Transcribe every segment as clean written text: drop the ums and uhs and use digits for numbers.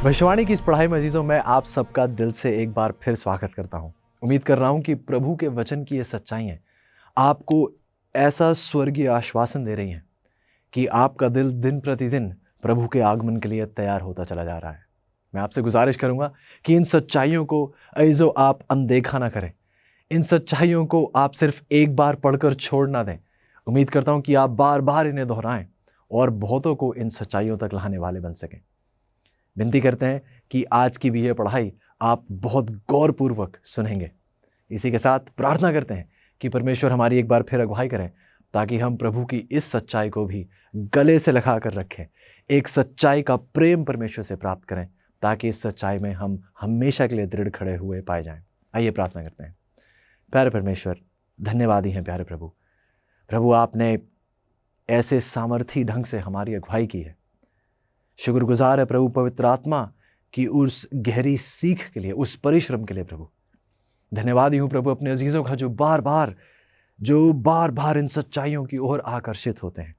भविष्यवाणी की इस पढ़ाई में अजीजों मैं आप सबका दिल से एक बार फिर स्वागत करता हूं। उम्मीद कर रहा हूं कि प्रभु के वचन की ये सच्चाइयां आपको ऐसा स्वर्गीय आश्वासन दे रही हैं कि आपका दिल दिन प्रतिदिन प्रभु के आगमन के लिए तैयार होता चला जा रहा है। मैं आपसे गुजारिश करूंगा कि इन सच्चाइयों को अजीजों आप अनदेखा ना करें। इन सच्चाइयों को आप सिर्फ एक बार पढ़कर छोड़ ना दें। उम्मीद करता हूं कि आप बार बार इन्हें दोहराएं और बहुतों को इन सच्चाइयों तक लाने वाले बन सकें। विनती करते हैं कि आज की भी यह पढ़ाई आप बहुत गौरपूर्वक सुनेंगे। इसी के साथ प्रार्थना करते हैं कि परमेश्वर हमारी एक बार फिर अगुवाई करें ताकि हम प्रभु की इस सच्चाई को भी गले से लगा कर रखें। एक सच्चाई का प्रेम परमेश्वर से प्राप्त करें ताकि इस सच्चाई में हम हमेशा के लिए दृढ़ खड़े हुए पाए जाएं। आइए प्रार्थना करते हैं। प्यारे परमेश्वर, धन्यवादी हैं प्यारे प्रभु। प्रभु, आपने ऐसे सामर्थी ढंग से हमारी अगुवाई की है। शुक्रगुजार है प्रभु पवित्र आत्मा की उस गहरी सीख के लिए, उस परिश्रम के लिए। प्रभु धन्यवादी हूँ प्रभु अपने अजीजों का जो बार बार इन सच्चाइयों की ओर आकर्षित होते हैं।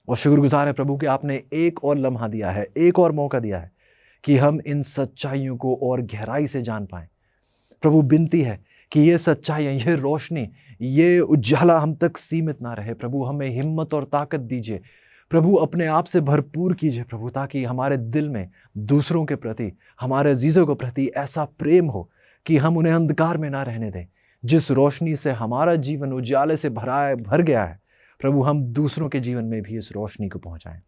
और शुक्रगुजार है प्रभु कि आपने एक और लम्हा दिया है, एक और मौका दिया है कि हम इन सच्चाइयों को और गहराई से जान पाएं। प्रभु विनती है कि ये सच्चाइयाँ, ये रोशनी, ये उजाला हम तक सीमित ना रहे। प्रभु हमें हिम्मत और ताकत दीजिए। प्रभु अपने आप से भरपूर कीजिए प्रभु, ताकि हमारे दिल में दूसरों के प्रति, हमारे अजीजों के प्रति ऐसा प्रेम हो कि हम उन्हें अंधकार में ना रहने दें। जिस रोशनी से हमारा जीवन उजाले से भर गया है प्रभु, हम दूसरों के जीवन में भी इस रोशनी को पहुंचाएं।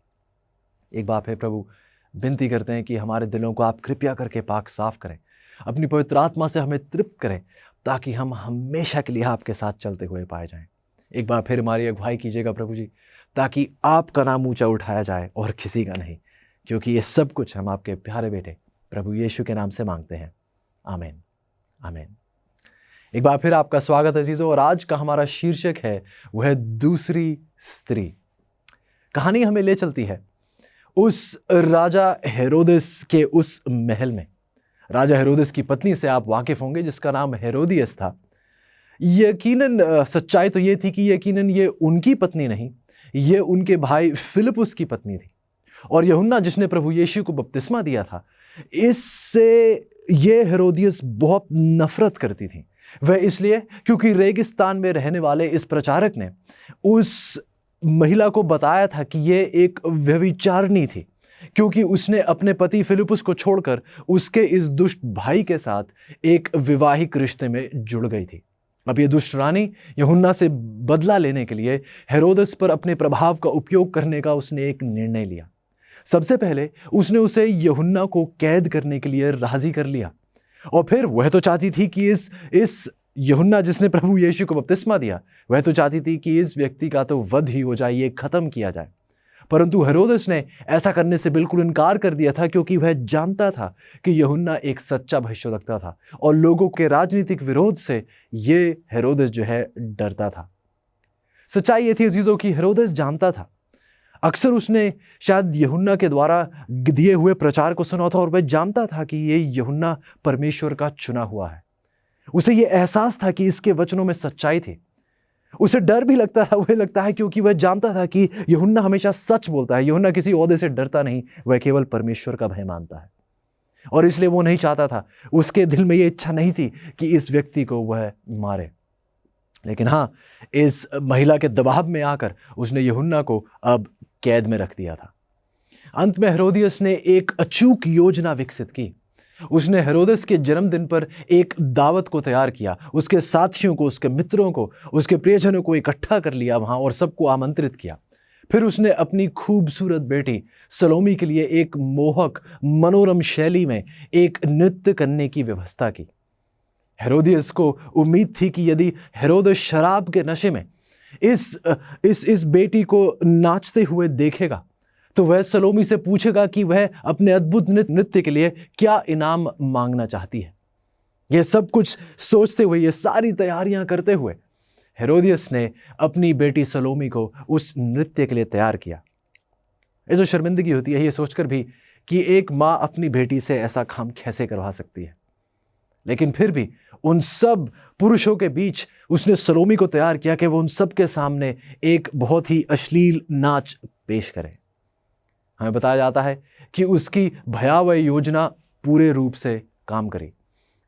एक बात है प्रभु, विनती करते हैं कि हमारे दिलों को आप कृपया करके पाक साफ करें, अपनी पवित्र आत्मा से हमें तृप्त करें ताकि हम हमेशा के लिए आपके साथ चलते हुए पाए जाएं। एक बार फिर हमारी अगुवाई कीजिएगा प्रभु जी, ताकि आपका नाम ऊंचा उठाया जाए और किसी का नहीं, क्योंकि ये सब कुछ हम आपके प्यारे बेटे प्रभु यीशु के नाम से मांगते हैं। आमीन, आमीन। एक बार फिर आपका स्वागत है अजीजों। और आज का हमारा शीर्षक है वह दूसरी स्त्री। कहानी हमें ले चलती है उस राजा हेरोदेस के उस महल में। राजा हेरोदेस की पत्नी से आप वाकिफ होंगे, जिसका नाम हेरोदियस था। यकीनन सच्चाई तो ये थी कि यकीनन ये उनकी पत्नी नहीं, ये उनके भाई फिलिपुस की पत्नी थी। और यूहन्ना जिसने प्रभु यीशु को बपतिस्मा दिया था, इससे ये हेरोदियस बहुत नफरत करती थी। वह इसलिए क्योंकि रेगिस्तान में रहने वाले इस प्रचारक ने उस महिला को बताया था कि ये एक व्यभिचारिणी थी, क्योंकि उसने अपने पति फिलिपुस को छोड़कर उसके इस दुष्ट भाई के साथ एक विवाहिक रिश्ते में जुड़ गई थी। अब ये दुष्ट रानी यूहन्ना से बदला लेने के लिए हेरोदेस पर अपने प्रभाव का उपयोग करने का उसने एक निर्णय लिया। सबसे पहले उसने उसे यूहन्ना को कैद करने के लिए राजी कर लिया। और फिर वह तो चाहती थी कि इस यूहन्ना जिसने प्रभु यीशु को बपतिस्मा दिया, वह तो चाहती थी कि इस व्यक्ति का तो वध ही हो जाए, ये खत्म किया जाए। परंतु हेरोदेस ने ऐसा करने से बिल्कुल इनकार कर दिया था, क्योंकि वह जानता था कि यूहन्ना एक सच्चा भविष्यवक्ता था और लोगों के राजनीतिक विरोध से ये हेरोदेस जो है डरता था। सच्चाई ये थी अजीजों की हेरोदेस जानता था, अक्सर उसने शायद यूहन्ना के द्वारा दिए हुए प्रचार को सुना था और वह जानता था कि ये यूहन्ना परमेश्वर का चुना हुआ है। उसे ये एहसास था कि इसके वचनों में सच्चाई थी। उसे डर भी लगता था, वह लगता है क्योंकि वह जानता था कि यूहन्ना हमेशा सच बोलता है। यूहन्ना किसी ओहदे से डरता नहीं, वह केवल परमेश्वर का भय मानता है। और इसलिए वो नहीं चाहता था, उसके दिल में ये इच्छा नहीं थी कि इस व्यक्ति को वह मारे। लेकिन हाँ, इस महिला के दबाव में आकर उसने यूहन्ना को अब कैद में रख दिया था। अंत में हेरोदियस ने एक अचूक योजना विकसित की। उसने हेरोदेस के जन्मदिन पर एक दावत को तैयार किया, उसके साथियों को, उसके मित्रों को, उसके प्रियजनों को इकट्ठा कर लिया वहां और सबको आमंत्रित किया। फिर उसने अपनी खूबसूरत बेटी सलोमी के लिए एक मोहक मनोरम शैली में एक नृत्य करने की व्यवस्था की। हेरोदियस को उम्मीद थी कि यदि हेरोदेस शराब के नशे में इस बेटी को नाचते हुए देखेगा तो वह सलोमी से पूछेगा कि वह अपने अद्भुत नृत्य के लिए क्या इनाम मांगना चाहती है। यह सब कुछ सोचते हुए, ये सारी तैयारियां करते हुए हेरोदियस ने अपनी बेटी सलोमी को उस नृत्य के लिए तैयार किया। ऐसी शर्मिंदगी होती है ये सोचकर भी कि एक माँ अपनी बेटी से ऐसा काम कैसे करवा सकती है। लेकिन फिर भी उन सब पुरुषों के बीच उसने सलोमी को तैयार किया कि वो उन सब के सामने एक बहुत ही अश्लील नाच पेश करे। हमें बताया जाता है कि उसकी भयावह योजना पूरे रूप से काम करी।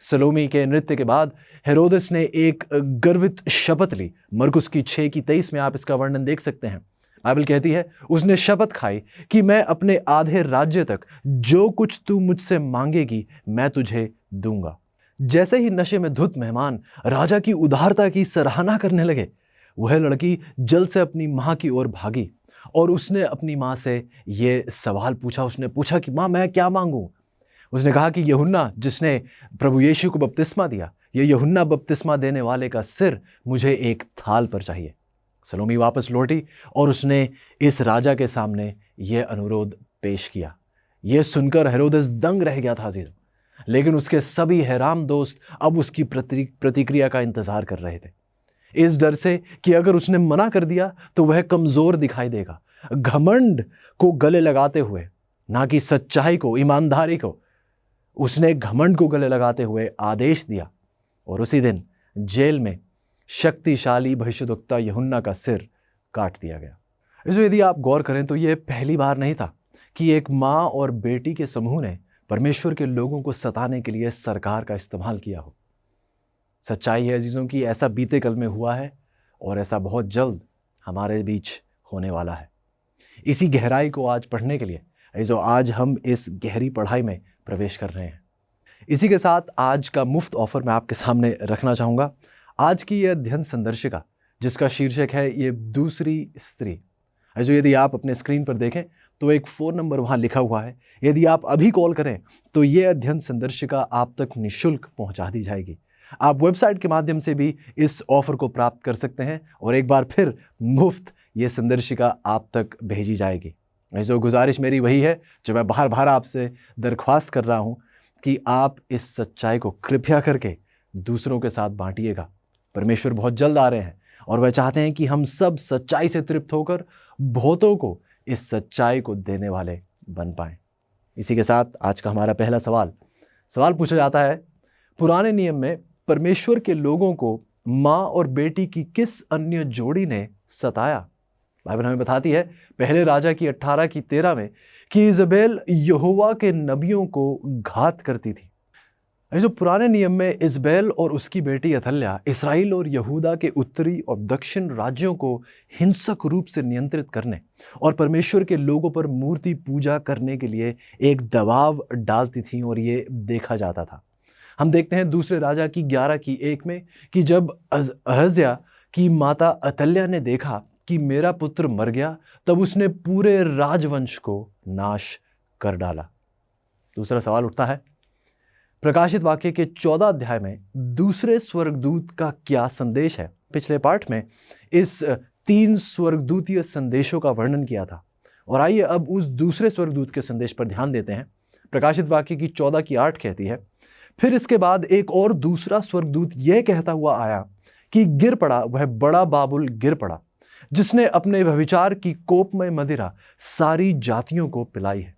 सलोमी के नृत्य के बाद हेरोदेस ने एक गर्वित शपथ ली। मरकुस की 6:23 में आप इसका वर्णन देख सकते हैं। बाइबल कहती है, उसने शपथ खाई कि मैं अपने आधे राज्य तक जो कुछ तू मुझसे मांगेगी मैं तुझे दूंगा। जैसे ही नशे में धुत मेहमान राजा की उदारता की सराहना करने लगे, वह लड़की जल्द से अपनी मां की ओर भागी और उसने अपनी मां से यह सवाल पूछा। उसने पूछा कि मां, मैं क्या मांगूं? उसने कहा कि यूहन्ना जिसने प्रभु यीशु को बपतिस्मा दिया, ये यूहन्ना बपतिस्मा देने वाले का सिर मुझे एक थाल पर चाहिए। सलोमी वापस लौटी और उसने इस राजा के सामने यह अनुरोध पेश किया। यह सुनकर हेरोदेस दंग रह गया था अजीजों, लेकिन उसके सभी हैरान दोस्त अब उसकी प्रतिक्रिया का इंतजार कर रहे थे, इस डर से कि अगर उसने मना कर दिया तो वह कमजोर दिखाई देगा। घमंड को गले लगाते हुए, ना कि सच्चाई को, ईमानदारी को, उसने घमंड को गले लगाते हुए आदेश दिया और उसी दिन जेल में शक्तिशाली भविष्यद्वक्ता यूहन्ना का सिर काट दिया गया। इसमें यदि आप गौर करें तो यह पहली बार नहीं था कि एक माँ और बेटी के समूह ने परमेश्वर के लोगों को सताने के लिए सरकार का इस्तेमाल किया हो। सच्चाई है अजीजों की, ऐसा बीते कल में हुआ है और ऐसा बहुत जल्द हमारे बीच होने वाला है। इसी गहराई को आज पढ़ने के लिए अजीजों आज हम इस गहरी पढ़ाई में प्रवेश कर रहे हैं। इसी के साथ आज का मुफ्त ऑफर मैं आपके सामने रखना चाहूँगा। आज की यह अध्ययन संदर्शिका जिसका शीर्षक है ये दूसरी स्त्री। अजीजों यदि आप अपने स्क्रीन पर देखें तो एक फ़ोन नंबर वहाँ लिखा हुआ है। यदि आप अभी कॉल करें तो ये अध्ययन संदर्शिका आप तक निःशुल्क पहुँचा दी जाएगी। आप वेबसाइट के माध्यम से भी इस ऑफर को प्राप्त कर सकते हैं और एक बार फिर मुफ्त ये संदर्शिका आप तक भेजी जाएगी। अजीजों गुजारिश मेरी वही है जो मैं बार बार आपसे दरख्वास्त कर रहा हूँ कि आप इस सच्चाई को कृपया करके दूसरों के साथ बांटिएगा। परमेश्वर बहुत जल्द आ रहे हैं और वह चाहते हैं कि हम सब सच्चाई से तृप्त होकर बहुतों को इस सच्चाई को देने वाले बन पाएं। इसी के साथ आज का हमारा पहला सवाल पूछा जाता है, पुराने नियम में परमेश्वर के लोगों को माँ और बेटी की किस अन्य जोड़ी ने सताया? बाइबल हमें बताती है पहले राजा की 18:13 में कि इजबेल यहोवा के नबियों को घात करती थी। जो पुराने नियम में इजबेल और उसकी बेटी अथल्या इस्राएल और यहूदा के उत्तरी और दक्षिण राज्यों को हिंसक रूप से नियंत्रित करने और परमेश्वर के लोगों पर मूर्ति पूजा करने के लिए एक दबाव डालती थी और ये देखा जाता था। हम देखते हैं दूसरे राजा की 11:1 में कि जब अहज्या की माता अतल्या ने देखा कि मेरा पुत्र मर गया, तब उसने पूरे राजवंश को नाश कर डाला। दूसरा सवाल उठता है, प्रकाशित वाक्य के 14 अध्याय में दूसरे स्वर्गदूत का क्या संदेश है? पिछले पाठ में इस 3 स्वर्गदूतीय संदेशों का वर्णन किया था और आइए अब उस दूसरे स्वर्गदूत के संदेश पर ध्यान देते हैं। प्रकाशित वाक्य की 14:8 कहती है, फिर इसके बाद एक और दूसरा स्वर्गदूत यह कहता हुआ आया कि गिर पड़ा वह बड़ा बाबुल गिर पड़ा, जिसने अपने व्यभिचार की कोपमय मदिरा सारी जातियों को पिलाई है।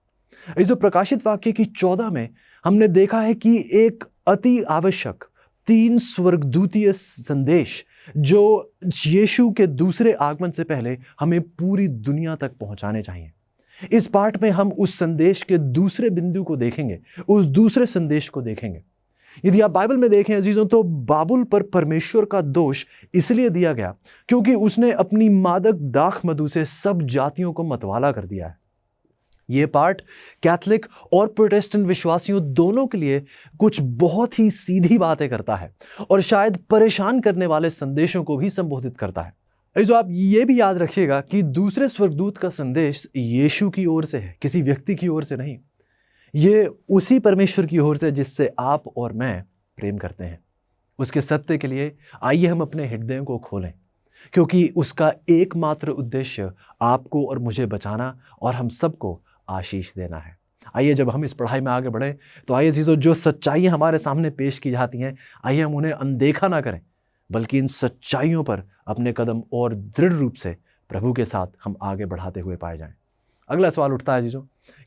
इस जो प्रकाशित वाक्य की 14 में हमने देखा है कि एक अति आवश्यक 3 स्वर्गदूतीय संदेश जो यीशु के दूसरे आगमन से पहले हमें पूरी दुनिया तक पहुंचाने चाहिए। इस पाठ में हम उस संदेश के दूसरे बिंदु को देखेंगे, उस दूसरे संदेश को देखेंगे। यदि आप बाइबल में देखें अजीजों तो बाबुल पर परमेश्वर का दोष इसलिए दिया गया क्योंकि उसने अपनी मादक दाख मधु से सब जातियों को मतवाला कर दिया है। यह पाठ कैथोलिक और प्रोटेस्टेंट विश्वासियों दोनों के लिए कुछ बहुत ही सीधी बातें करता है और शायद परेशान करने वाले संदेशों को भी संबोधित करता है। जो आप ये भी याद रखिएगा कि दूसरे स्वर्गदूत का संदेश यीशु की ओर से है, किसी व्यक्ति की ओर से नहीं। ये उसी परमेश्वर की ओर से जिससे आप और मैं प्रेम करते हैं। उसके सत्य के लिए आइए हम अपने हृदयों को खोलें, क्योंकि उसका एकमात्र उद्देश्य आपको और मुझे बचाना और हम सबको आशीष देना है। आइए जब हम इस पढ़ाई में आगे बढ़ें तो आइए चीज़ों जो सच्चाइयाँ हमारे सामने पेश की जाती हैं, आइए हम उन्हें अनदेखा ना करें, बल्कि इन सच्चाइयों पर अपने कदम और दृढ़ रूप से प्रभु के साथ हम आगे बढ़ाते हुए पाए जाएं। अगला सवाल उठता है चीज़ों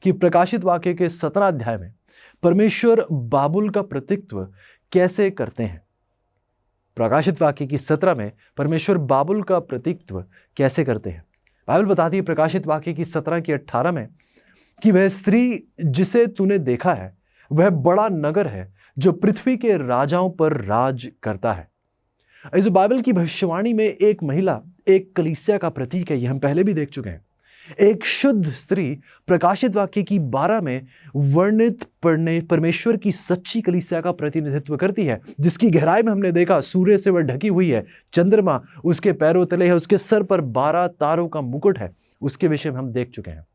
कि प्रकाशित वाक्य के 17 अध्याय में परमेश्वर बाबुल का प्रतिनिधित्व कैसे करते हैं? प्रकाशित वाक्य की 17 में परमेश्वर बाबुल का प्रतिनिधित्व कैसे करते हैं? बाइबल बताती है प्रकाशित वाक्य की 17:18 में कि वह स्त्री जिसे तूने देखा है वह बड़ा नगर है जो पृथ्वी के राजाओं पर राज करता है। इस बाइबल की भविष्यवाणी में एक महिला एक कलीसिया का प्रतीक है, यह हम पहले भी देख चुके हैं। एक शुद्ध स्त्री प्रकाशित वाक्य की 12 में वर्णित परमेश्वर की सच्ची कलीसिया का प्रतिनिधित्व करती है, जिसकी गहराई में हमने देखा सूर्य से वह ढकी हुई है, चंद्रमा उसके पैरों तले है, उसके सर पर 12 तारों का मुकुट है। उसके विषय में हम देख चुके हैं।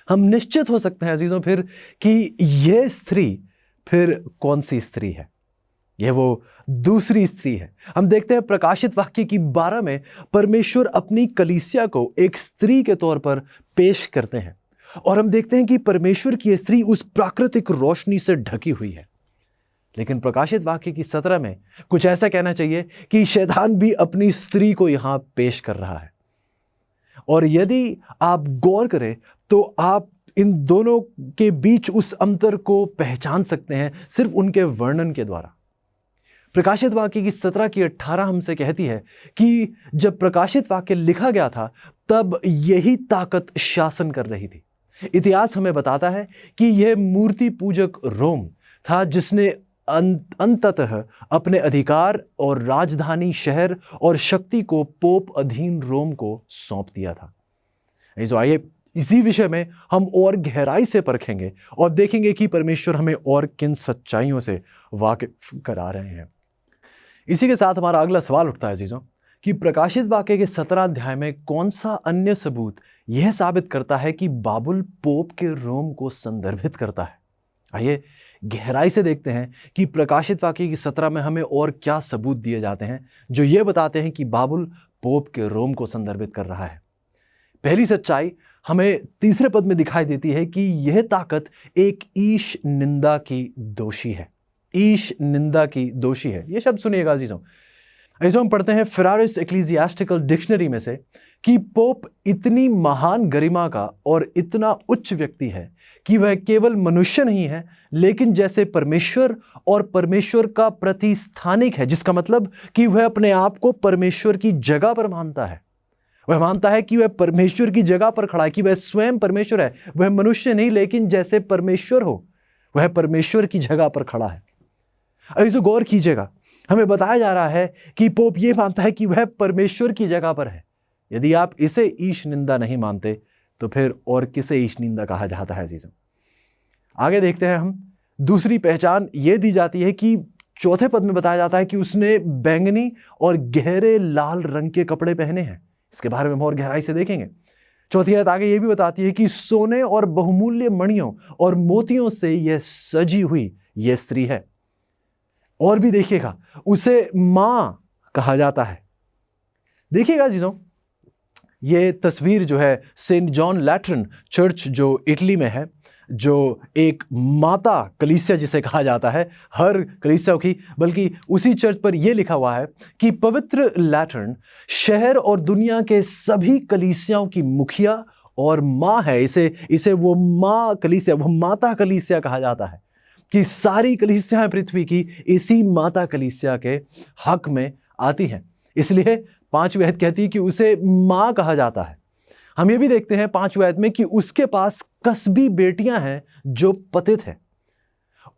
हम निश्चित हो सकते हैं अजीजों फिर कि यह स्त्री फिर कौन सी स्त्री है? यह वो दूसरी स्त्री है। हम देखते हैं प्रकाशित वाक्य की 12 में परमेश्वर अपनी कलीसिया को एक स्त्री के तौर पर पेश करते हैं, और हम देखते हैं कि परमेश्वर की स्त्री उस प्राकृतिक रोशनी से ढकी हुई है। लेकिन प्रकाशित वाक्य की 17 में कुछ ऐसा कहना चाहिए कि शैतान भी अपनी स्त्री को यहां पेश कर रहा है। और यदि आप गौर करें तो आप इन दोनों के बीच उस अंतर को पहचान सकते हैं सिर्फ उनके वर्णन के द्वारा। प्रकाशित वाक्य की 17 की 18 हमसे कहती है कि जब प्रकाशित वाक्य लिखा गया था तब यही ताकत शासन कर रही थी। इतिहास हमें बताता है कि यह मूर्ति पूजक रोम था जिसने अंततः अपने अधिकार और राजधानी शहर और शक्ति को पोप अधीन रोम को सौंप दिया था। तो आइए इसी विषय में हम और गहराई से परखेंगे और देखेंगे कि परमेश्वर हमें और किन सच्चाइयों से वाकिफ करा रहे हैं। इसी के साथ हमारा अगला सवाल उठता है अजीजों कि प्रकाशित वाक्य के 17 अध्याय में कौन सा अन्य सबूत यह साबित करता है कि बाबुल पोप के रोम को संदर्भित करता है। आइए गहराई से देखते हैं कि प्रकाशित वाक्य की 17 में हमें और क्या सबूत दिए जाते हैं जो यह बताते हैं कि बाबुल पोप के रोम को संदर्भित कर रहा है। पहली सच्चाई हमें तीसरे पद में दिखाई देती है कि यह ताकत एक ईश निंदा की दोषी है। ईश निंदा की दोषी है। यह शब्द सुनिएगा अजीजों। ऐसे हम पढ़ते हैं फेरारिस एक्लीसियास्टिकल डिक्शनरी में से कि पोप इतनी महान गरिमा का और इतना उच्च व्यक्ति है कि वह केवल मनुष्य नहीं है लेकिन जैसे परमेश्वर और परमेश्वर का प्रतिस्थानिक है, जिसका मतलब कि वह अपने आप को परमेश्वर की जगह पर मानता है। वह मानता है कि वह परमेश्वर की जगह पर खड़ा है, कि वह स्वयं परमेश्वर है, वह मनुष्य नहीं लेकिन जैसे परमेश्वर हो वह परमेश्वर की जगह पर खड़ा है। अब इसे गौर कीजिएगा, हमें बताया जा रहा है कि पोप यह मानता है कि वह परमेश्वर की जगह पर है। यदि आप इसे ईश निंदा नहीं मानते तो फिर और किसे ईश निंदा कहा जाता है अजीजों? आगे देखते हैं हम। दूसरी पहचान यह दी जाती है कि चौथे पद में बताया जाता है कि उसने बैंगनी और गहरे लाल रंग के कपड़े पहने हैं। इसके बारे में हम और गहराई से देखेंगे। चौथी आयत आगे यह भी बताती है कि सोने और बहुमूल्य मणियों और मोतियों से यह सजी हुई यह स्त्री है। और भी देखिएगा, उसे मां कहा जाता है। देखिएगा जीजों, यह तस्वीर जो है सेंट जॉन लैट्रन चर्च जो इटली में है, जो एक माता कलीसिया जिसे कहा जाता है हर कलीसिया की, बल्कि उसी चर्च पर यह लिखा हुआ है कि पवित्र लैट्रन शहर और दुनिया के सभी कलीसियाओं की मुखिया और मां है। इसे वो मां कलीसिया, वो माता कलीसिया कहा जाता है कि सारी कलीसियाएं पृथ्वी की इसी माता कलीसिया के हक में आती हैं। इसलिए 5वीं आयत कहती है कि उसे मां कहा जाता है। हम ये भी देखते हैं 5वीं आयत में कि उसके पास कसबी बेटियां हैं जो पतित हैं।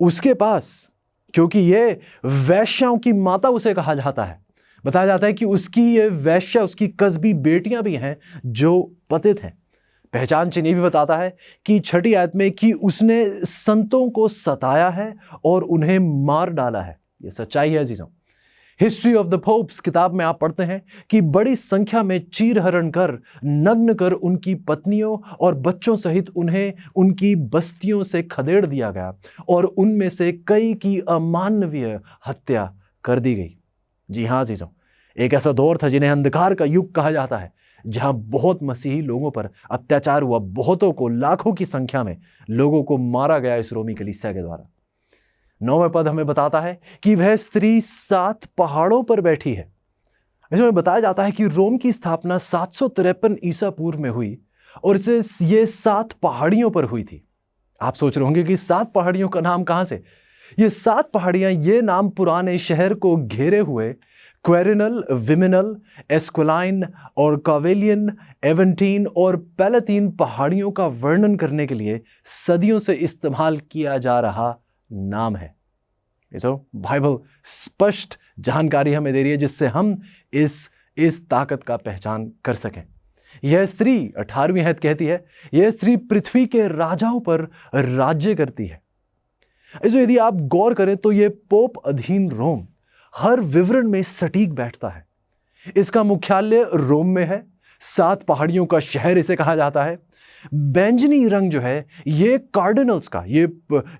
उसके पास, क्योंकि ये वैश्याओं की माता उसे कहा जाता है, बताया जाता है कि उसकी ये वैश्या, उसकी कसबी बेटियां भी हैं जो पतित हैं। पहचान चिन्ह भी बताता है कि 6ठी आयत में कि उसने संतों को सताया है और उन्हें मार डाला है। यह सच्चाई है अजीजों। हिस्ट्री ऑफ द पोप्स किताब में आप पढ़ते हैं कि बड़ी संख्या में चीरहरण कर, नग्न कर उनकी पत्नियों और बच्चों सहित उन्हें उनकी बस्तियों से खदेड़ दिया गया और उनमें से कई की अमानवीय हत्या कर दी गई। जी हाँ अजीजों, एक ऐसा दौर था जिन्हें अंधकार का युग कहा जाता है, जहां बहुत मसीही लोगों पर अत्याचार हुआ, बहुतों को, लाखों की संख्या में लोगों को मारा गया इस रोमी कलीसिया के द्वारा। 9वें पद हमें बताता है कि वह स्त्री 7 पहाड़ों पर बैठी है। इसमें बताया जाता है कि रोम की स्थापना 753 ईसा पूर्व में हुई और इसे ये 7 पहाड़ियों पर हुई थी। आप सोच रहे होंगे कि 7 पहाड़ियों का नाम कहां से? ये 7 पहाड़ियां, ये नाम पुराने शहर को घेरे हुए क्वेरिनल, विमिनल, एस्क्विलाइन और कावेलियन, एवेंटीन और पैलेटीन पहाड़ियों का वर्णन करने के लिए सदियों से इस्तेमाल किया जा रहा नाम है। बाइबल स्पष्ट जानकारी हमें दे रही है जिससे हम इस ताकत का पहचान कर सकें। यह स्त्री 18वीं आयत कहती है, यह स्त्री पृथ्वी के राजाओं पर राज्य करती है। यदि आप गौर करें तो यह पोप अधीन रोम हर विवरण में सटीक बैठता है। इसका मुख्यालय रोम में है। 7 पहाड़ियों का शहर इसे कहा जाता है। बैंजनी रंग जो है ये कार्डिनल्स का, ये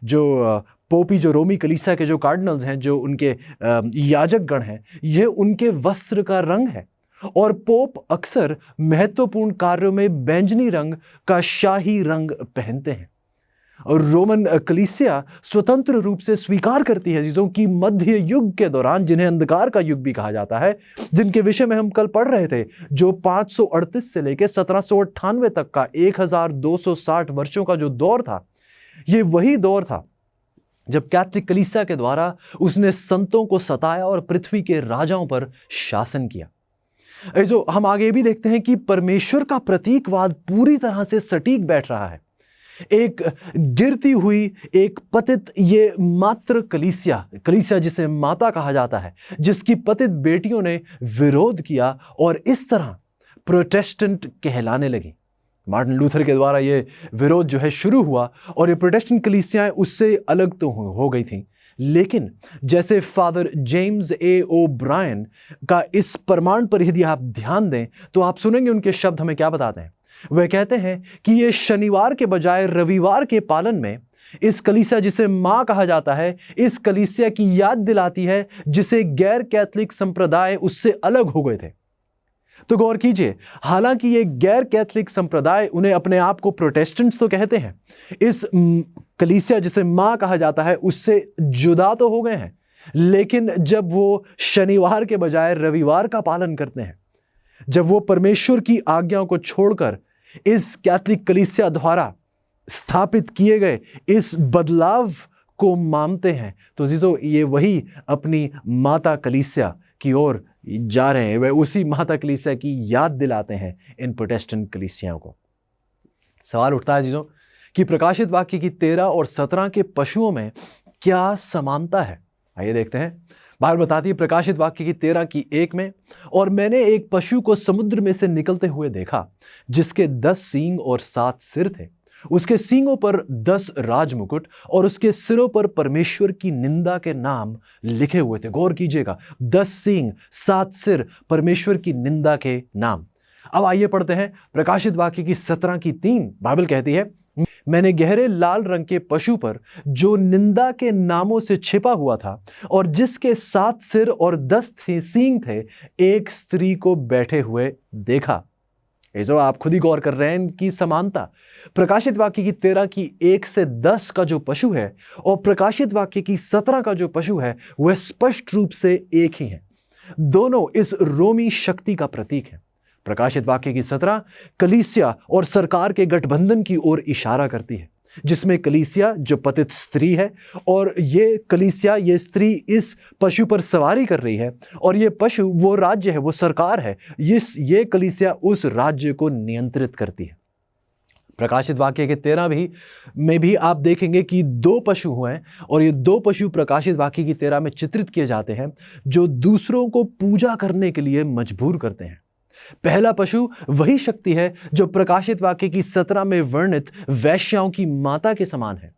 जो पोपी जो रोमी कलीसिया के जो कार्डिनल्स हैं, जो उनके याजक गण हैं, ये उनके वस्त्र का रंग है। और पोप अक्सर महत्वपूर्ण कार्यों में बैंजनी रंग का शाही रंग पहनते हैं। और रोमन कलीसिया स्वतंत्र रूप से स्वीकार करती है चीजों की मध्य युग के दौरान, जिन्हें अंधकार का युग भी कहा जाता है, जिनके विषय में हम कल पढ़ रहे थे, जो 538 से लेकर 1798 तक का 1260 वर्षों का जो दौर था, ये वही दौर था जब कैथोलिक कलीसिया के द्वारा उसने संतों को सताया और पृथ्वी के राजाओं पर शासन किया। जो हम आगे भी देखते हैं कि परमेश्वर का प्रतीकवाद पूरी तरह से सटीक बैठ रहा है। एक गिरती हुई, एक पतित, ये मात्र कलीसिया जिसे माता कहा जाता है, जिसकी पतित बेटियों ने विरोध किया और इस तरह प्रोटेस्टेंट कहलाने लगी। मार्टिन लूथर के द्वारा ये विरोध जो है शुरू हुआ और ये प्रोटेस्टेंट कलीसियाएं उससे अलग तो हो गई थीं, लेकिन जैसे father James A O'Brien का इस प्रमाण पर यदि आप ध्यान दें तो आप सुनेंगे उनके शब्द हमें क्या बताते हैं। वह कहते हैं कि ये शनिवार के बजाय रविवार के पालन में इस कलीसिया जिसे मां कहा जाता है, इस कलीसिया की याद दिलाती है जिसे गैर कैथोलिक संप्रदाय उससे अलग हो गए थे। तो गौर कीजिए, हालांकि ये गैर कैथोलिक संप्रदाय उन्हें अपने आप को प्रोटेस्टेंट्स तो कहते हैं, इस कलीसिया जिसे मां कहा जाता है उससे जुदा तो हो गए हैं, लेकिन जब वो शनिवार के बजाय रविवार का पालन करते हैं, जब वो परमेश्वर की आज्ञाओं को छोड़कर इस कैथोलिक कलीसिया द्वारा स्थापित किए गए इस बदलाव को मानते हैं, तो जीजो ये वही अपनी माता कलीसिया की ओर जा रहे हैं। वे उसी माता कलीसिया की याद दिलाते हैं इन प्रोटेस्टेंट कलीसियाओं को। सवाल उठता है जीजो कि प्रकाशित वाक्य की 13 और 17 के पशुओं में क्या समानता है। आइए देखते हैं। बाइबल बताती है प्रकाशित वाक्य की 13 की 1 में, और मैंने एक पशु को समुद्र में से निकलते हुए देखा जिसके 10 सींग और 7 सिर थे। उसके सींगों पर 10 राजमुकुट और उसके सिरों पर परमेश्वर की निंदा के नाम लिखे हुए थे। गौर कीजिएगा, 10 सींग 7 सिर, परमेश्वर की निंदा के नाम। अब आइए पढ़ते हैं प्रकाशित वाक्य की 17 की 3। बाइबल कहती है, मैंने गहरे लाल रंग के पशु पर जो निंदा के नामों से छिपा हुआ था और जिसके 7 सिर और 10 सींग थे, एक स्त्री को बैठे हुए देखा। जो आप खुद ही गौर कर रहे हैं इनकी समानता। प्रकाशित वाक्य की 13 की 1 से 10 का जो पशु है और प्रकाशित वाक्य की 17 का जो पशु है वह स्पष्ट रूप से एक ही है। दोनों इस रोमी शक्ति का प्रतीक है। प्रकाशित वाक्य की 17 कलीसिया और सरकार के गठबंधन की ओर इशारा करती है, जिसमें कलीसिया जो पतित स्त्री है और ये कलीसिया, ये स्त्री इस पशु पर सवारी कर रही है, और ये पशु वो राज्य है, वो सरकार है, ये कलीसिया उस राज्य को नियंत्रित करती है। प्रकाशित वाक्य के 13 में भी आप देखेंगे कि 2 पशु हुए और ये 2 पशु प्रकाशित वाक्य की 13 में चित्रित किए जाते हैं जो दूसरों को पूजा करने के लिए मजबूर करते हैं। पहला पशु वही शक्ति है जो प्रकाशित वाक्य की 17 में वर्णित वैश्याओं की माता के समान है,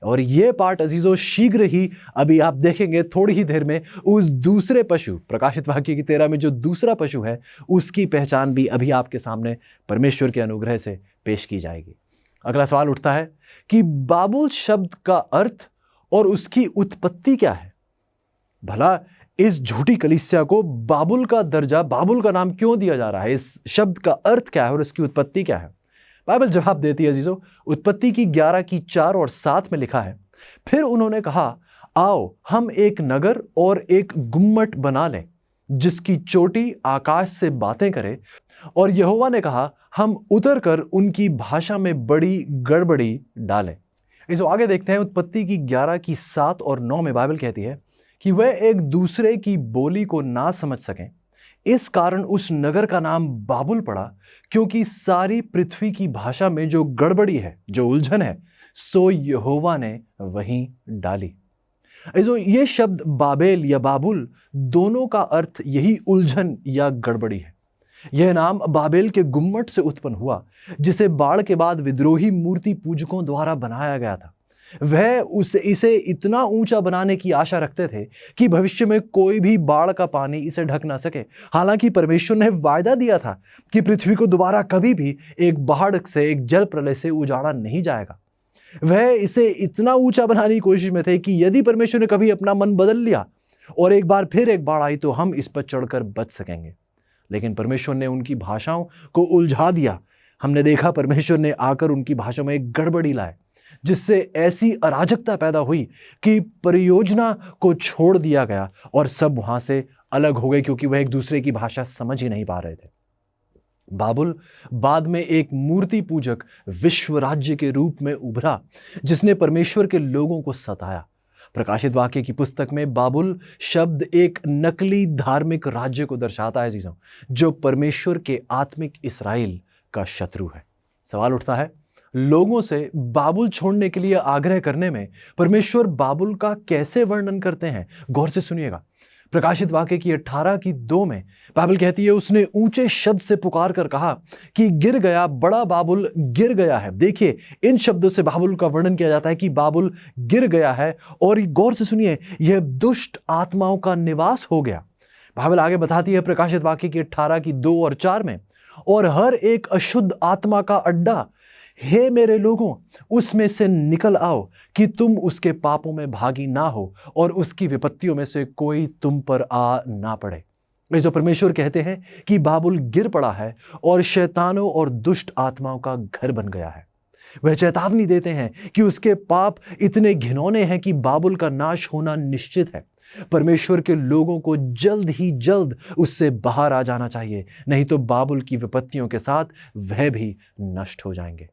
और यह पाठ अजीजों शीघ्र ही अभी आप देखेंगे थोड़ी ही देर में उस दूसरे पशु, प्रकाशित वाक्य की 13 में जो दूसरा पशु है उसकी पहचान भी अभी आपके सामने परमेश्वर के अनुग्रह से पेश की जाएगी। अगला सवाल उठता है कि बाबुल शब्द का अर्थ और उसकी उत्पत्ति क्या है। भला इस झूठी कलीसिया को बाबुल का दर्जा, बाबुल का नाम क्यों दिया जा रहा है? इस शब्द का अर्थ क्या है और इसकी उत्पत्ति क्या है? बाइबल जवाब देती है अजीजों। उत्पत्ति की 11 की 4 और 7 में लिखा है, फिर उन्होंने कहा, आओ हम एक नगर और एक गुम्मट बना लें जिसकी चोटी आकाश से बातें करे। और यहोवा ने कहा, हम उतर कर उनकी भाषा में बड़ी गड़बड़ी डालें। इस आगे देखते हैं उत्पत्ति की 11 की 7 और 9 में बाइबल कहती है कि वह एक दूसरे की बोली को ना समझ सकें। इस कारण उस नगर का नाम बाबुल पड़ा, क्योंकि सारी पृथ्वी की भाषा में जो गड़बड़ी है, जो उलझन है, सो यहोवा ने वहीं डाली। ये शब्द बाबेल या बाबुल, दोनों का अर्थ यही उलझन या गड़बड़ी है। यह नाम बाबेल के गुम्मट से उत्पन्न हुआ, जिसे बाढ़ के बाद विद्रोही मूर्ति पूजकों द्वारा बनाया गया था। वह इसे इतना ऊंचा बनाने की आशा रखते थे कि भविष्य में कोई भी बाढ़ का पानी इसे ढक ना सके। हालांकि परमेश्वर ने वायदा दिया था कि पृथ्वी को दोबारा कभी भी एक बाढ़ से, एक जल प्रलय से उजाड़ा नहीं जाएगा। वह इसे इतना ऊंचा बनाने की कोशिश में थे कि यदि परमेश्वर ने कभी अपना मन बदल लिया और एक बार फिर एक बाढ़ आई तो हम इस पर चढ़कर बच सकेंगे। लेकिन परमेश्वर ने उनकी भाषाओं को उलझा दिया। हमने देखा परमेश्वर ने आकर उनकी भाषा में एक गड़बड़ी लाए, जिससे ऐसी अराजकता पैदा हुई कि परियोजना को छोड़ दिया गया और सब वहां से अलग हो गए, क्योंकि वह एक दूसरे की भाषा समझ ही नहीं पा रहे थे। बाबुल बाद में एक मूर्ति पूजक विश्व राज्य के रूप में उभरा, जिसने परमेश्वर के लोगों को सताया। प्रकाशित वाक्य की पुस्तक में बाबुल शब्द एक नकली धार्मिक राज्य को दर्शाता है जीजों, जो परमेश्वर के आत्मिक इस्राएल का शत्रु है। सवाल उठता है, लोगों से बाबुल छोड़ने के लिए आग्रह करने में परमेश्वर बाबुल का कैसे वर्णन करते हैं? गौर से सुनिएगा। प्रकाशित वाक्य की 18:2 में बाइबल कहती है, उसने ऊंचे शब्द से पुकार कर कहा कि गिर गया, बड़ा बाबुल गिर गया है। देखिए, इन शब्दों से बाबुल का वर्णन किया जाता है कि बाबुल गिर गया है, और गौर से सुनिए, यह दुष्ट आत्माओं का निवास हो गया। बाइबल आगे बताती है प्रकाशित वाक्य की 18:2 और 4 में, और हर एक अशुद्ध आत्मा का अड्डा, हे मेरे लोगों, उसमें से निकल आओ कि तुम उसके पापों में भागी ना हो और उसकी विपत्तियों में से कोई तुम पर आ ना पड़े। जो परमेश्वर कहते हैं कि बाबुल गिर पड़ा है और शैतानों और दुष्ट आत्माओं का घर बन गया है। वह चेतावनी देते हैं कि उसके पाप इतने घिनौने हैं कि बाबुल का नाश होना निश्चित है। परमेश्वर के लोगों को जल्द ही जल्द उससे बाहर आ जाना चाहिए, नहीं तो बाबुल की विपत्तियों के साथ वह भी नष्ट हो जाएंगे।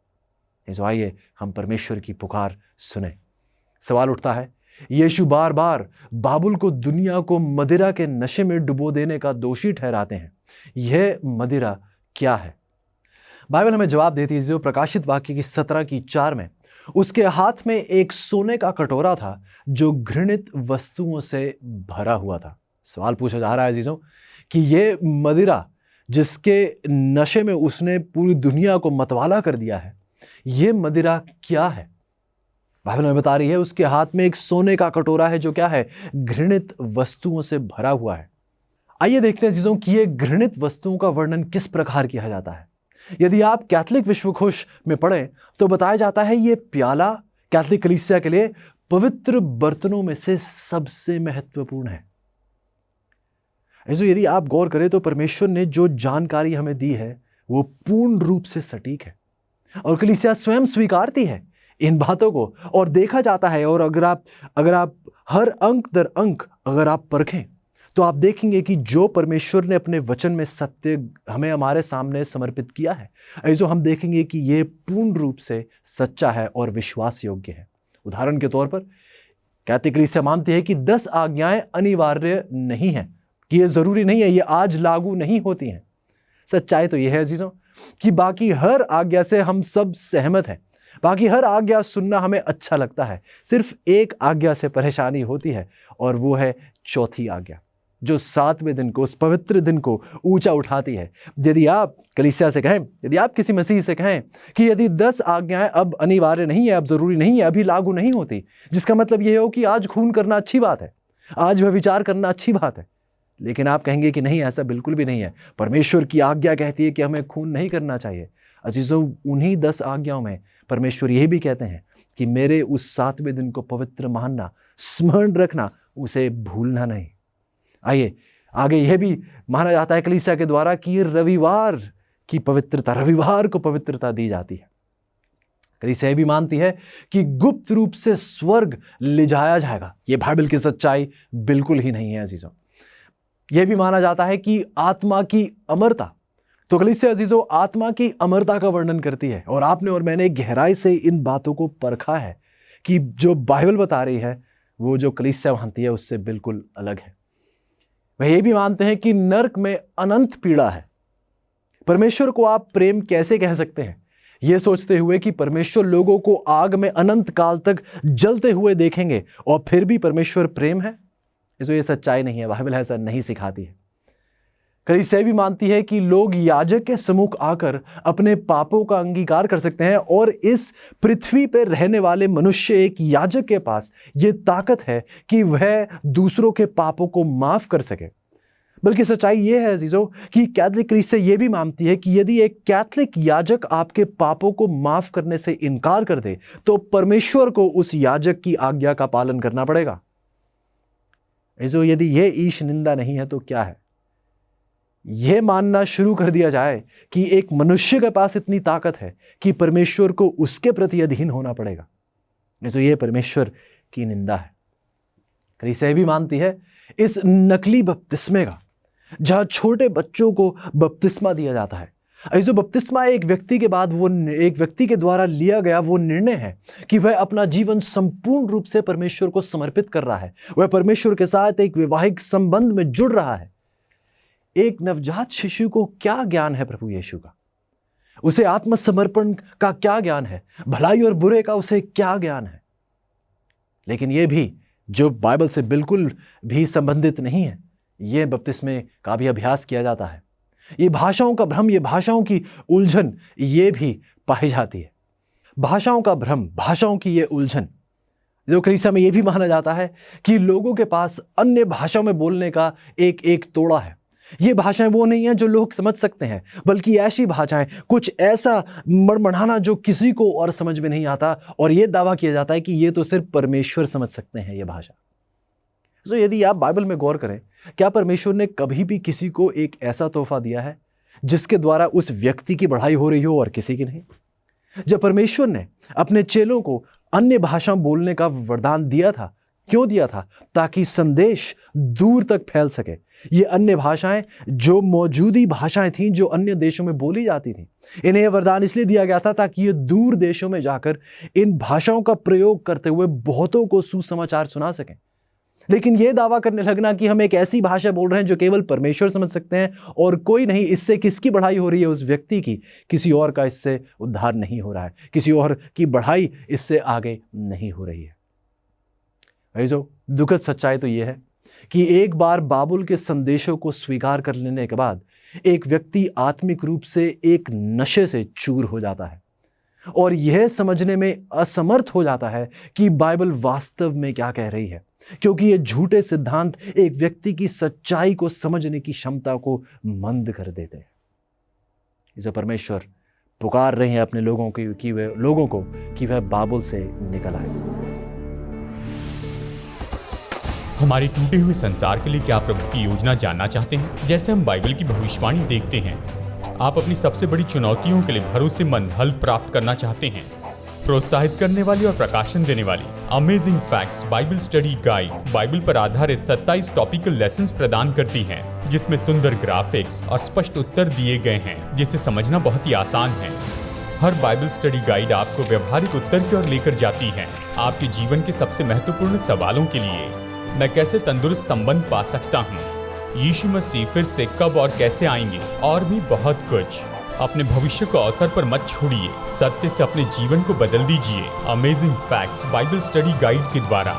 आइए हम परमेश्वर की पुकार सुने। सवाल उठता है, यीशु बार बार बाबुल को दुनिया को मदिरा के नशे में डुबो देने का दोषी ठहराते हैं। यह मदिरा क्या है? बाइबल हमें जवाब देती है जो प्रकाशित वाक्य की 17:4 में, उसके हाथ में एक सोने का कटोरा था जो घृणित वस्तुओं से भरा हुआ था। सवाल पूछा जा रहा है जीजों कि यह मदिरा जिसके नशे में उसने पूरी दुनिया को मतवाला कर दिया है, यह मदिरा क्या है? बाइबल में बता रही है उसके हाथ में एक सोने का कटोरा है जो क्या है? घृणित वस्तुओं से भरा हुआ है। आइए देखते हैं चीजों कि ये घृणित वस्तुओं का वर्णन किस प्रकार किया जाता है। यदि आप कैथोलिक विश्वकोश में पढ़ें तो बताया जाता है ये प्याला कैथोलिक कलीसिया के लिए पवित्र बर्तनों में से सबसे महत्वपूर्ण है। यदि आप गौर करें तो परमेश्वर ने जो जानकारी हमें दी है वो पूर्ण रूप से सटीक है और कलीसिया स्वयं स्वीकारती है इन बातों को, और देखा जाता है। और अगर आप हर अंक दर अंक अगर आप परखें तो आप देखेंगे कि जो परमेश्वर ने अपने वचन में सत्य हमें हमारे सामने समर्पित किया है, ऐसो हम देखेंगे कि यह पूर्ण रूप से सच्चा है और विश्वास योग्य है। उदाहरण के तौर पर कैथोलिक कलीसिया मानती है कि 10 आज्ञाएं अनिवार्य नहीं है, कि ये जरूरी नहीं है, ये आज लागू नहीं होती हैं। सच्चाई तो यह है अजीजों कि बाकी हर आज्ञा से हम सब सहमत हैं, बाकी हर आज्ञा सुनना हमें अच्छा लगता है। सिर्फ एक आज्ञा से परेशानी होती है और वो है चौथी आज्ञा, जो 7वें दिन को, उस पवित्र दिन को ऊंचा उठाती है। यदि आप कलीसिया से कहें, यदि आप किसी मसीह से कहें कि यदि 10 आज्ञाएं अब अनिवार्य नहीं है, अब जरूरी नहीं है, अभी लागू नहीं होती, जिसका मतलब यह हो कि आज खून करना अच्छी बात है, आज व्यभिचार करना अच्छी बात है, लेकिन आप कहेंगे कि नहीं, ऐसा बिल्कुल भी नहीं है। परमेश्वर की आज्ञा कहती है कि हमें खून नहीं करना चाहिए। अजीजों, उन्हीं 10 आज्ञाओं में परमेश्वर यह भी कहते हैं कि मेरे उस 7वें दिन को पवित्र मानना, स्मरण रखना, उसे भूलना नहीं। आइए आगे यह भी माना जाता है कलीसिया के द्वारा कि रविवार की पवित्रता, रविवार को पवित्रता दी जाती है। कलीसिया भी मानती है कि गुप्त रूप से स्वर्ग ले जाया जाएगा। यह बाइबल की सच्चाई बिल्कुल ही नहीं है अजीजों। यह भी माना जाता है कि आत्मा की अमरता, तो कलीसिया अजीजों आत्मा की अमरता का वर्णन करती है, और आपने और मैंने गहराई से इन बातों को परखा है कि जो बाइबल बता रही है वो जो कलीसिया मानती है उससे बिल्कुल अलग है। वह ये भी मानते हैं कि नर्क में अनंत पीड़ा है। परमेश्वर को आप प्रेम कैसे कह सकते हैं, यह सोचते हुए कि परमेश्वर लोगों को आग में अनंत काल तक जलते हुए देखेंगे और फिर भी परमेश्वर प्रेम है? ये सच्चाई नहीं है, बाइबल ऐसा नहीं सिखाती है। कलीसिया भी मानती है कि लोग याजक के सम्मुख आकर अपने पापों का अंगीकार कर सकते हैं और इस पृथ्वी पर रहने वाले मनुष्य एक याजक के पास यह ताकत है कि वह दूसरों के पापों को माफ कर सके। बल्कि सच्चाई यह है अजीजों कि कैथोलिक कलीसिया यह भी मानती है कि यदि एक कैथोलिक याजक आपके पापों को माफ करने से इनकार कर दे तो परमेश्वर को उस याजक की आज्ञा का पालन करना पड़ेगा। यदि यह ईश निंदा नहीं है तो क्या है? यह मानना शुरू कर दिया जाए कि एक मनुष्य के पास इतनी ताकत है कि परमेश्वर को उसके प्रति अधीन होना पड़ेगा, यह परमेश्वर की निंदा है। कलीसिया भी मानती है इस नकली बपतिस्मे का, जहां छोटे बच्चों को बपतिस्मा दिया जाता है। जो बपतिस्मा एक व्यक्ति के बाद एक व्यक्ति के द्वारा लिया गया वो निर्णय है कि वह अपना जीवन संपूर्ण रूप से परमेश्वर को समर्पित कर रहा है, वह परमेश्वर के साथ एक वैवाहिक संबंध में जुड़ रहा है। एक नवजात शिशु को क्या ज्ञान है प्रभु यीशु का? उसे आत्मसमर्पण का क्या ज्ञान है? भलाई और बुरे का उसे क्या ज्ञान है? लेकिन यह भी जो बाइबल से बिल्कुल भी संबंधित नहीं है, यह बपतिस्मे का भी अभ्यास किया जाता है। ये भाषाओं का भ्रम, ये भाषाओं की उलझन, ये भी पाई जाती है। भाषाओं का भ्रम, भाषाओं की ये उलझन, जो कलीसिया में ये भी माना जाता है कि लोगों के पास अन्य भाषाओं में बोलने का एक तोड़ा है। ये भाषाएं वो नहीं है जो लोग समझ सकते हैं, बल्कि ऐसी भाषाएं, कुछ ऐसा मड़मड़ाना जो किसी को और समझ में नहीं आता, और ये दावा किया जाता है कि ये तो सिर्फ परमेश्वर समझ सकते हैं ये भाषा। तो यदि आप बाइबल में गौर करें, क्या परमेश्वर ने कभी भी किसी को एक ऐसा तोहफा दिया है जिसके द्वारा उस व्यक्ति की बढ़ाई हो रही हो और किसी की नहीं? जब परमेश्वर ने अपने चेलों को अन्य भाषा बोलने का वरदान दिया था, क्यों दिया था? ताकि संदेश दूर तक फैल सके। ये अन्य भाषाएं जो मौजूदी भाषाएं थीं, जो अन्य देशों में बोली जाती थीं, इन्हें यह वरदान इसलिए दिया गया था ताकि ये दूर देशों में जाकर इन भाषाओं का प्रयोग करते हुए बहुतों को सुसमाचार सुना सकें। लेकिन यह दावा करने लगना कि हम एक ऐसी भाषा बोल रहे हैं जो केवल परमेश्वर समझ सकते हैं और कोई नहीं, इससे किसकी बढ़ाई हो रही है? उस व्यक्ति की। किसी और का इससे उद्धार नहीं हो रहा है, किसी और की बढ़ाई इससे आगे नहीं हो रही है। जो दुखद सच्चाई तो यह है कि एक बार बाबुल के संदेशों को स्वीकार कर लेने के बाद एक व्यक्ति आत्मिक रूप से एक नशे से चूर हो जाता है और यह समझने में असमर्थ हो जाता है कि बाइबल वास्तव में क्या कह रही है, क्योंकि ये झूठे सिद्धांत एक व्यक्ति की सच्चाई को समझने की क्षमता को मंद कर देते हैं। इसे परमेश्वर पुकार रहे हैं अपने लोगों को कि वह बाबुल से निकल आए। हमारे टूटे हुए संसार के लिए क्या प्रभु की योजना जानना चाहते हैं? जैसे हम बाइबल की भविष्यवाणी देखते हैं, आप अपनी सबसे बड़ी चुनौतियों के लिए भरोसेमंद हल प्राप्त करना चाहते हैं। प्रोत्साहित करने वाली और प्रकाशन देने वाली amazing facts Bible study guide Bible पर आधारित 27 टॉपिकल लेसन्स प्रदान करती हैं, जिसमें सुंदर ग्राफिक्स और स्पष्ट उत्तर दिए गए हैं, जिसे समझना बहुत ही आसान है। हर बाइबल स्टडी गाइड आपको व्यवहारिक उत्तर की ओर लेकर जाती है, आपके जीवन के सबसे महत्वपूर्ण सवालों के लिए। मैं कैसे तंदुरुस्त संबंध पा सकता हूँ, यीशु मसीह फिर से कब और कैसे आएंगे, और भी बहुत कुछ। अपने भविष्य को अवसर पर मत छोड़िए, सत्य से अपने जीवन को बदल दीजिए। Amazing facts Bible study guide के द्वारा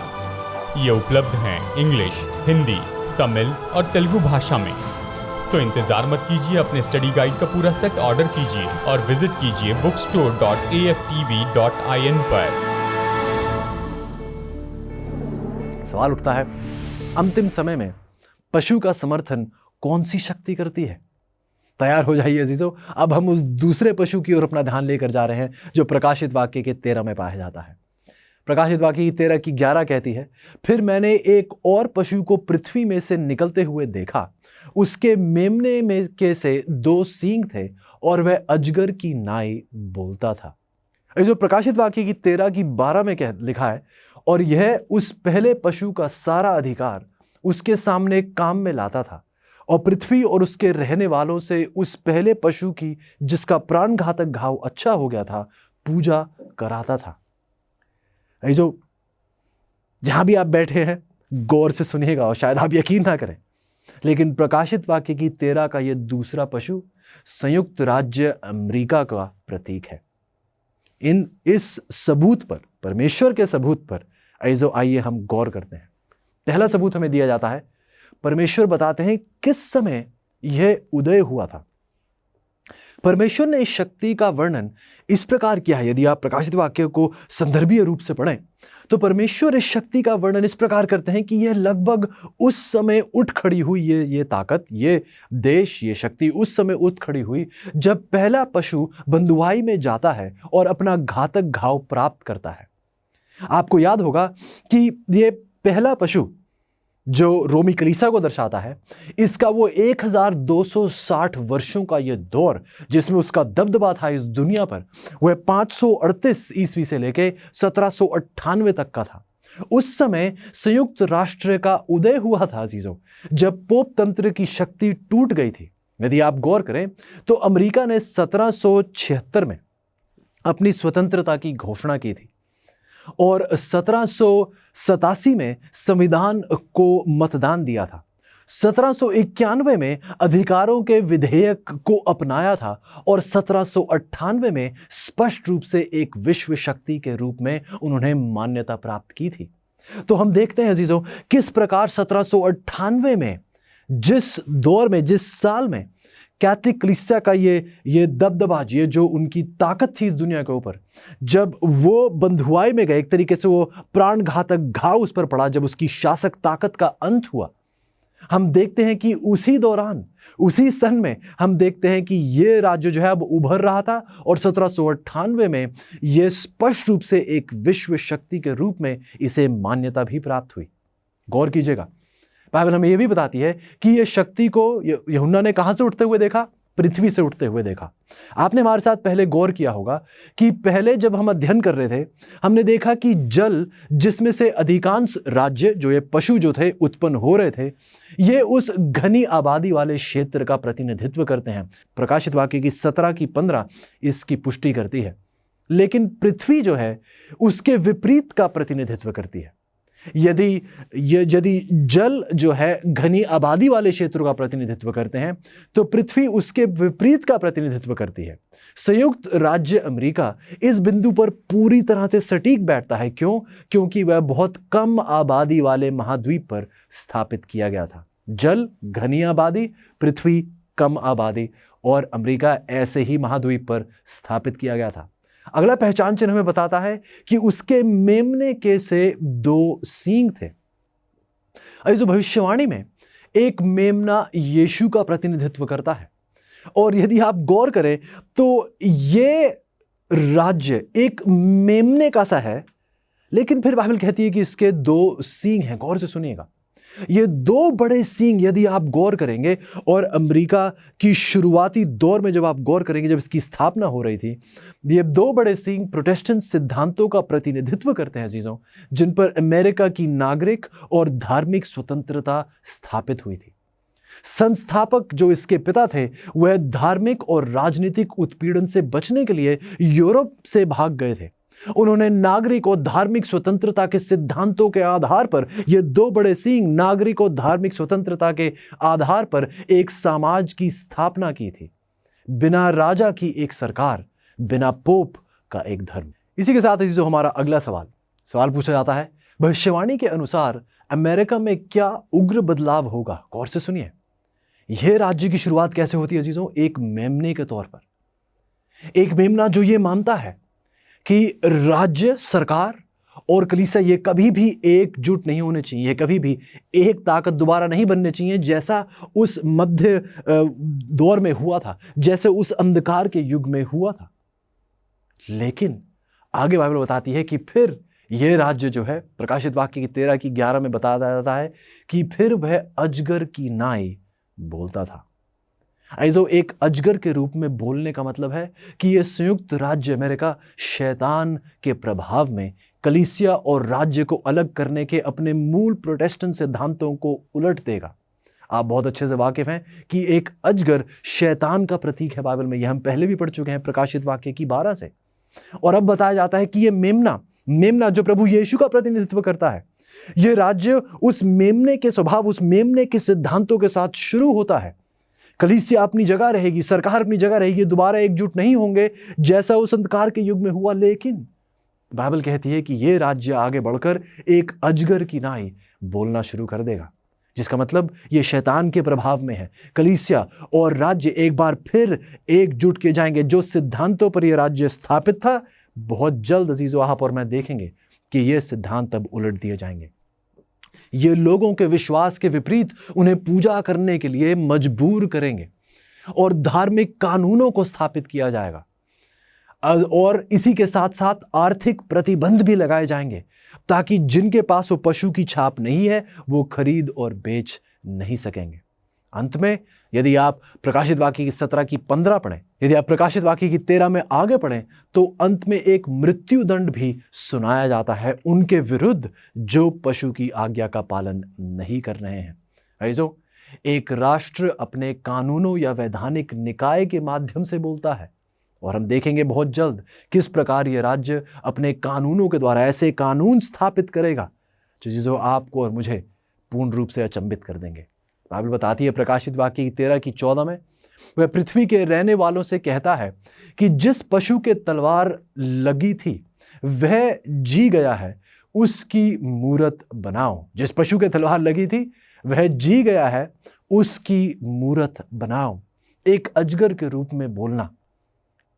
ये उपलब्ध हैं इंग्लिश, हिंदी, तमिल और तेलुगु भाषा में। तो इंतजार मत कीजिए, अपने स्टडी गाइड का पूरा सेट ऑर्डर कीजिए और विजिट कीजिए bookstore.aftv.in पर। सवाल उठता है, अंतिम समय में पशु का समर्थन कौन सी शक्ति करती है? तैयार हो जाइए अजीजों, अब हम उस दूसरे पशु की ओर अपना ध्यान लेकर जा रहे हैं जो प्रकाशित वाक्य के 13 में पाया जाता है। प्रकाशित वाक्य 13 की 11 कहती है, फिर मैंने एक और पशु को पृथ्वी में से निकलते हुए देखा। उसके मेमने में के से 2 सींग थे और वह अजगर की नाई बोलता था। जो प्रकाशित वाक्य की 13 की 12 में लिखा है, और यह उस पहले पशु का सारा अधिकार उसके सामने काम में लाता था और पृथ्वी और उसके रहने वालों से उस पहले पशु की, जिसका प्राण घातक घाव अच्छा हो गया था, पूजा कराता था। जो जहां भी आप बैठे हैं गौर से सुनिएगा और शायद आप यकीन ना करें, लेकिन प्रकाशित वाक्य की 13 का यह दूसरा पशु संयुक्त राज्य अमेरिका का प्रतीक है। इस सबूत पर, परमेश्वर के सबूत पर आइए हम गौर करते हैं। पहला सबूत हमें दिया जाता है, परमेश्वर बताते हैं किस समय यह उदय हुआ था। परमेश्वर ने इस शक्ति का वर्णन इस प्रकार किया है। यदि आप प्रकाशित वाक्य को संदर्भीय रूप से पढ़ें तो परमेश्वर इस शक्ति का वर्णन इस प्रकार करते हैं कि यह लगभग उस समय उठ खड़ी हुई, ये ताकत, ये देश, ये शक्ति उस समय उठ खड़ी हुई जब पहला पशु बंधुआई में जाता है और अपना घातक घाव प्राप्त करता है। आपको याद होगा कि ये पहला पशु जो रोमी कलीसिया को दर्शाता है, इसका वो 1260 वर्षों का ये दौर जिसमें उसका दबदबा था इस दुनिया पर, वह 538 ईस्वी से लेके 1798 तक का था। उस समय संयुक्त राष्ट्र का उदय हुआ था अजीजों, जब पोप तंत्र की शक्ति टूट गई थी। यदि आप गौर करें तो अमेरिका ने 1776 में अपनी स्वतंत्रता की घोषणा की थी और 1787 में संविधान को मतदान दिया था। 1791 में अधिकारों के विधेयक को अपनाया था और 1798 में स्पष्ट रूप से एक विश्व शक्ति के रूप में उन्होंने मान्यता प्राप्त की थी। तो हम देखते हैं अजीजों किस प्रकार 1798 में, जिस दौर में, जिस साल में कैथलिक कलीसिया का ये दबदबा, ये जो उनकी ताकत थी इस दुनिया के ऊपर, जब वो बंधुआई में गए, एक तरीके से वो प्राण घातक घाव उस पर पड़ा, जब उसकी शासक ताकत का अंत हुआ, हम देखते हैं कि उसी दौरान, उसी सन में हम देखते हैं कि ये राज्य जो है अब उभर रहा था और 1798 में ये स्पष्ट रूप से एक विश्व शक्ति के रूप में इसे मान्यता भी प्राप्त हुई। गौर कीजिएगा, बाइबल हमें यह भी बताती है कि ये शक्ति को यूहन्ना ने कहां से उठते हुए देखा? पृथ्वी से उठते हुए देखा। आपने हमारे साथ पहले गौर किया होगा कि पहले जब हम अध्ययन कर रहे थे, हमने देखा कि जल जिसमें से अधिकांश राज्य, जो ये पशु जो थे उत्पन्न हो रहे थे, ये उस घनी आबादी वाले क्षेत्र का प्रतिनिधित्व करते हैं। प्रकाशित वाक्य की 17 की 15 इसकी पुष्टि करती है। लेकिन पृथ्वी जो है उसके विपरीत का प्रतिनिधित्व करती है। यदि जल जो है घनी आबादी वाले क्षेत्रों का प्रतिनिधित्व करते हैं तो पृथ्वी उसके विपरीत का प्रतिनिधित्व करती है। संयुक्त राज्य अमेरिका इस बिंदु पर पूरी तरह से सटीक बैठता है। क्यों? क्योंकि वह बहुत कम आबादी वाले महाद्वीप पर स्थापित किया गया था। जल घनी आबादी, पृथ्वी कम आबादी, और अमेरिका ऐसे ही महाद्वीप पर स्थापित किया गया था। अगला पहचान चिन्ह हमें बताता है कि उसके मेमने के से 2 सींग थे। जो भविष्यवाणी में एक मेमना यीशु का प्रतिनिधित्व करता है, और यदि आप गौर करें तो ये राज्य एक मेमने का सा है, लेकिन फिर बाइबल कहती है कि इसके 2 सींग हैं। गौर से सुनिएगा, ये 2 बड़े सींग यदि आप गौर करेंगे, और अमेरिका की शुरुआती दौर में जब आप गौर करेंगे, जब इसकी स्थापना हो रही थी, ये 2 बड़े सींग प्रोटेस्टेंट सिद्धांतों का प्रतिनिधित्व करते हैं अजीजों, जिन पर अमेरिका की नागरिक और धार्मिक स्वतंत्रता स्थापित हुई थी। संस्थापक जो इसके पिता थे वह धार्मिक और राजनीतिक उत्पीड़न से बचने के लिए यूरोप से भाग गए थे। उन्होंने नागरिक और धार्मिक स्वतंत्रता के सिद्धांतों के आधार पर, ये 2 बड़े सींग नागरिक और धार्मिक स्वतंत्रता के आधार पर एक समाज की स्थापना की थी। बिना राजा की एक सरकार, बिना पोप का एक धर्म। इसी के साथ जो हमारा अगला सवाल पूछा जाता है, भविष्यवाणी के अनुसार अमेरिका में क्या उग्र बदलाव होगा? गौर से सुनिए, यह राज्य की शुरुआत कैसे होती है अजीजों? एक मेमने के तौर पर। एक मेमना जो ये मानता है कि राज्य, सरकार और कलीसिया ये कभी भी एकजुट नहीं होने चाहिए, कभी भी एक ताकत दोबारा नहीं बनने चाहिए, जैसा उस मध्य दौर में हुआ था, जैसे उस अंधकार के युग में हुआ था। लेकिन आगे बाइबल बताती है कि फिर यह राज्य जो है, प्रकाशित वाक्य की 13 की 11 में बताया जाता है कि फिर वह अजगर की नाई बोलता था। ऐसो एक अजगर के रूप में बोलने का मतलब है कि यह संयुक्त राज्य अमेरिका शैतान के प्रभाव में कलीसिया और राज्य को अलग करने के अपने मूल प्रोटेस्टेंट सिद्धांतों को उलट देगा। आप बहुत अच्छे से वाकिफ हैं कि एक अजगर शैतान का प्रतीक है बाइबल में, यह हम पहले भी पढ़ चुके हैं प्रकाशित वाक्य की 12 से। और अब बताया जाता है कि यह मेमना जो प्रभु यीशु का प्रतिनिधित्व करता है, यह राज्य उस मेमने के स्वभाव, उस मेमने के सिद्धांतों के साथ शुरू होता है। कलीसिया अपनी जगह रहेगी, सरकार अपनी जगह रहेगी, दोबारा एकजुट नहीं होंगे जैसा उस अंधकार के युग में हुआ। लेकिन बाइबल कहती है कि यह राज्य आगे बढ़कर एक अजगर की नाई बोलना शुरू कर देगा, जिसका मतलब यह शैतान के प्रभाव में है। कलीसिया और राज्य एक बार फिर एकजुट किए जाएंगे। जो सिद्धांतों पर यह राज्य स्थापित था, बहुत जल्द अजीजों आप और मैं देखेंगे कि यह सिद्धांत अब उलट दिए जाएंगे। ये लोगों के विश्वास के विपरीत उन्हें पूजा करने के लिए मजबूर करेंगे और धार्मिक कानूनों को स्थापित किया जाएगा। और इसी के साथ साथ आर्थिक प्रतिबंध भी लगाए जाएंगे ताकि जिनके पास वो पशु की छाप नहीं है वो खरीद और बेच नहीं सकेंगे। अंत में यदि आप प्रकाशित वाक्य की 17 की 15 पढ़ें, यदि आप प्रकाशित वाक्य की 13 में आगे पढ़ें, तो अंत में एक मृत्यु दंड भी सुनाया जाता है उनके विरुद्ध जो पशु की आज्ञा का पालन नहीं कर रहे हैं। ऐसो एक राष्ट्र अपने कानूनों या वैधानिक निकाय के माध्यम से बोलता है, और हम देखेंगे बहुत जल्द किस प्रकार यह राज्य अपने कानूनों के द्वारा ऐसे कानून स्थापित करेगा जो आपको और मुझे पूर्ण रूप से अचंभित कर देंगे। बाइबल बताती है प्रकाशित वाक्य की 13 की 14 में, वह पृथ्वी के रहने वालों से कहता है कि जिस पशु के तलवार लगी थी वह जी गया है, उसकी मूरत बनाओ। जिस पशु के तलवार लगी थी वह जी गया है, उसकी मूरत बनाओ। एक अजगर के रूप में बोलना,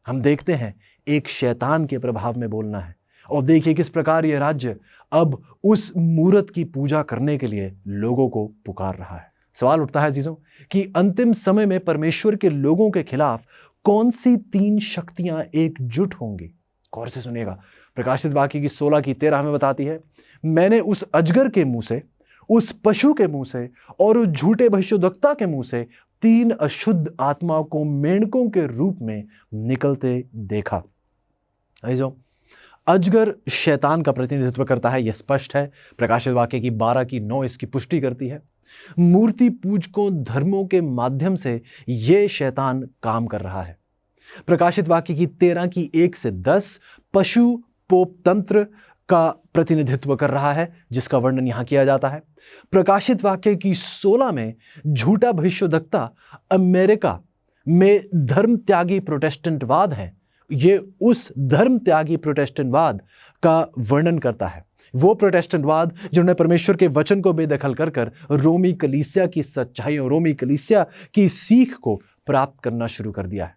हम देखते हैं एक शैतान के प्रभाव में बोलना है। और देखिए किस प्रकार यह राज्य अब उस मूरत की पूजा करने के लिए लोगों को पुकार रहा है। सवाल उठता है अजीजों कि अंतिम समय में परमेश्वर के लोगों के खिलाफ कौन सी 3 शक्तियां एकजुट होंगी। गौर से सुनिएगा, प्रकाशित वाक्य की 16 की 13 हमें बताती है, मैंने उस अजगर के मुंह से, उस पशु के मुंह से और उस झूठे भविष्यद्वक्ता के मुंह से 3 अशुद्ध आत्माओं को मेंढकों के रूप में निकलते देखा। अजीजों, अजगर शैतान का प्रतिनिधित्व करता है, यह स्पष्ट है। प्रकाशित वाक्य की 12 की 9 इसकी पुष्टि करती है। मूर्ति पूजकों धर्मों के माध्यम से यह शैतान काम कर रहा है। प्रकाशित वाक्य की 13 की 1 से 10 पशु पोप तंत्र का प्रतिनिधित्व कर रहा है, जिसका वर्णन यहां किया जाता है। प्रकाशित वाक्य की 16 में झूठा भविष्यद्वक्ता अमेरिका में धर्म त्यागी प्रोटेस्टेंटवाद है। ये उस धर्म त्यागी प्रोटेस्टेंटवाद का वर्णन करता है, वो प्रोटेस्टेंटवाद जिन्होंने परमेश्वर के वचन को बेदखल कर कर रोमी कलीसिया की सच्चाइयों, रोमी कलीसिया की सीख को प्राप्त करना शुरू कर दिया है।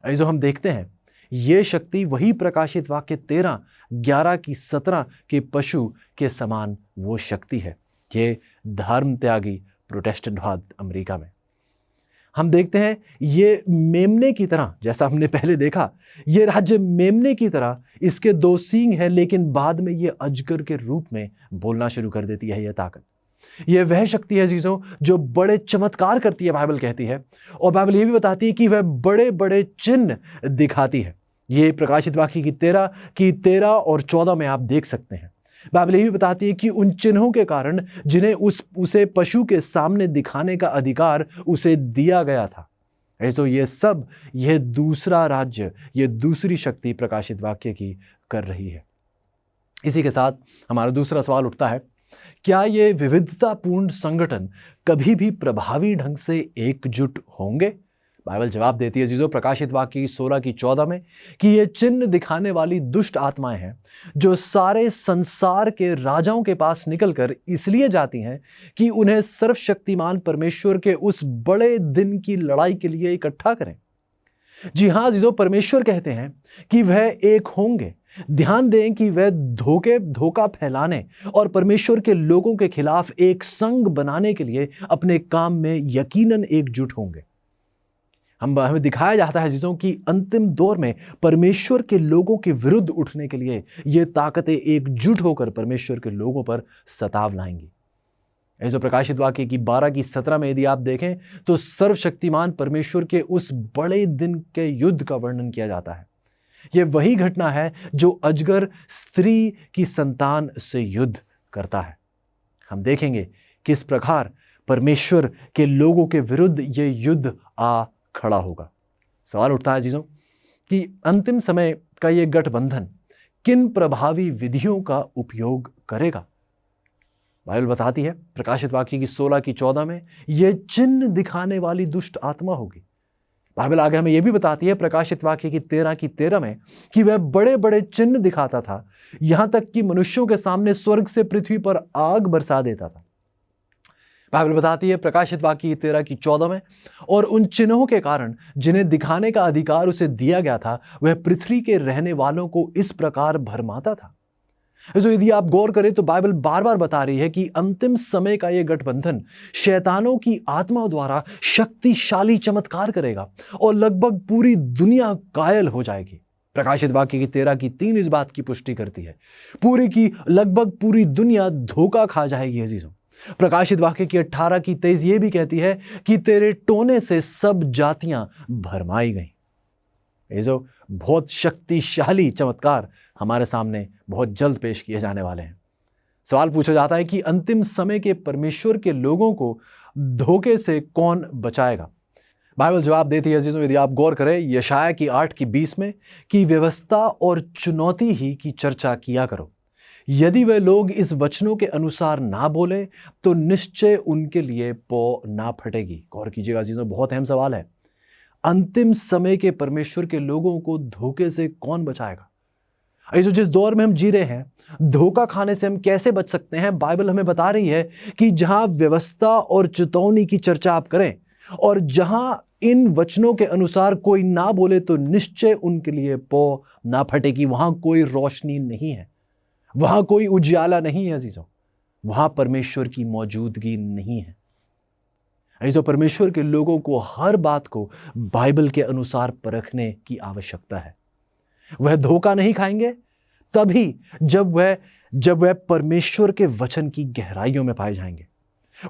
ऐसो हम देखते हैं ये शक्ति वही प्रकाशित वाक्य 13 11 की 17 के पशु के समान वो शक्ति है। ये धर्म त्यागी प्रोटेस्टेंटवाद अमेरिका में हम देखते हैं ये मेमने की तरह, जैसा हमने पहले देखा, ये राज्य मेमने की तरह, इसके 2 सींग हैं, लेकिन बाद में ये अजगर के रूप में बोलना शुरू कर देती है। यह ताकत, यह वह शक्ति है जीजों जो बड़े चमत्कार करती है, बाइबल कहती है। और बाइबल यह भी बताती है कि वह बड़े बड़े चिन्ह दिखाती है। ये प्रकाशित वाक्य की 13 और 14 में आप देख सकते हैं। बाइबल यह भी बताती है कि उन चिन्हों के कारण जिन्हें उसे पशु के सामने दिखाने का अधिकार उसे दिया गया था। ऐसो ये सब, यह दूसरा राज्य, यह दूसरी शक्ति प्रकाशित वाक्य की कर रही है। इसी के साथ हमारा दूसरा सवाल उठता है, क्या ये विविधतापूर्ण संगठन कभी भी प्रभावी ढंग से एकजुट होंगे? बाइबल जवाब देती है जीजो प्रकाशित वाक्य की 16 की 14 में कि ये चिन्ह दिखाने वाली दुष्ट आत्माएं हैं जो सारे संसार के राजाओं के पास निकलकर इसलिए जाती हैं कि उन्हें सर्वशक्तिमान परमेश्वर के उस बड़े दिन की लड़ाई के लिए इकट्ठा करें। जी हाँ जीजो, परमेश्वर कहते हैं कि वह एक होंगे। ध्यान दें कि वह धोखा फैलाने और परमेश्वर के लोगों के खिलाफ एक संघ बनाने के लिए अपने काम में यकीनन एकजुट होंगे। हमें दिखाया जाता है जीजों कि अंतिम दौर में परमेश्वर के लोगों के विरुद्ध उठने के लिए ये ताकतें एकजुट होकर परमेश्वर के लोगों पर सताव लाएंगी। ऐसे प्रकाशित वाक्य की 12 की 17 में यदि आप देखें तो सर्वशक्तिमान परमेश्वर के उस बड़े दिन के युद्ध का वर्णन किया जाता है। यह वही घटना है जो अजगर स्त्री की संतान से युद्ध करता है। हम देखेंगे किस प्रकार परमेश्वर के लोगों के विरुद्ध यह युद्ध आ खड़ा होगा। सवाल उठता है जीजों कि अंतिम समय का यह गठबंधन किन प्रभावी विधियों का उपयोग करेगा? बाइबल बताती है प्रकाशित वाक्य की 16 की 14 में, यह चिन्ह दिखाने वाली दुष्ट आत्मा होगी। बाइबल आगे हमें यह भी बताती है प्रकाशित वाक्य की 13 में कि वह बड़े बड़े चिन्ह दिखाता था, यहां तक कि मनुष्यों के सामने स्वर्ग से पृथ्वी पर आग बरसा देता था। बाइबल बताती है प्रकाशित वाक्य 13 की 14 में, और उन चिन्हों के कारण जिन्हें दिखाने का अधिकार उसे दिया गया था, वह पृथ्वी के रहने वालों को इस प्रकार भरमाता था। तो यदि आप गौर करें तो बाइबल बार बार बता रही है कि अंतिम समय का यह गठबंधन शैतानों की आत्माओं द्वारा शक्तिशाली चमत्कार करेगा और लगभग पूरी दुनिया घायल हो जाएगी। प्रकाशित वाक्य की 13 की 3 इस बात की पुष्टि करती है। पूरी की लगभग पूरी दुनिया धोखा खा जाएगी अजीजों। प्रकाशित वाक्य की 18 की 23 ये भी कहती है कि तेरे टोने से सब जातियां भरमाई गई। ये जो बहुत शक्तिशाली चमत्कार हमारे सामने बहुत जल्द पेश किए जाने वाले हैं। सवाल पूछा जाता है कि अंतिम समय के परमेश्वर के लोगों को धोखे से कौन बचाएगा? बाइबल जवाब देती है अजीजों, यदि आप गौर करें यशाया की 8 की 20 में, कि व्यवस्था और चुनौती ही की चर्चा किया करो। यदि वे लोग इस वचनों के अनुसार ना बोले तो निश्चय उनके लिए पौ ना फटेगी। गौर कीजिएगा अजीजों, बहुत अहम सवाल है। अंतिम समय के परमेश्वर के लोगों को धोखे से कौन बचाएगा? ऐसे जिस दौर में हम जी रहे हैं, धोखा खाने से हम कैसे बच सकते हैं? बाइबल हमें बता रही है कि जहां व्यवस्था और चेतावनी की चर्चा आप करें और जहां इन वचनों के अनुसार कोई ना बोले तो निश्चय उनके लिए पौ ना फटेगी, वहां कोई रोशनी नहीं है, वहां कोई उजियाला नहीं है अजीजों, वहां परमेश्वर की मौजूदगी नहीं है। ऐसे परमेश्वर के लोगों को हर बात को बाइबल के अनुसार परखने की आवश्यकता है। वह धोखा नहीं खाएंगे तभी जब वह परमेश्वर के वचन की गहराइयों में पाए जाएंगे।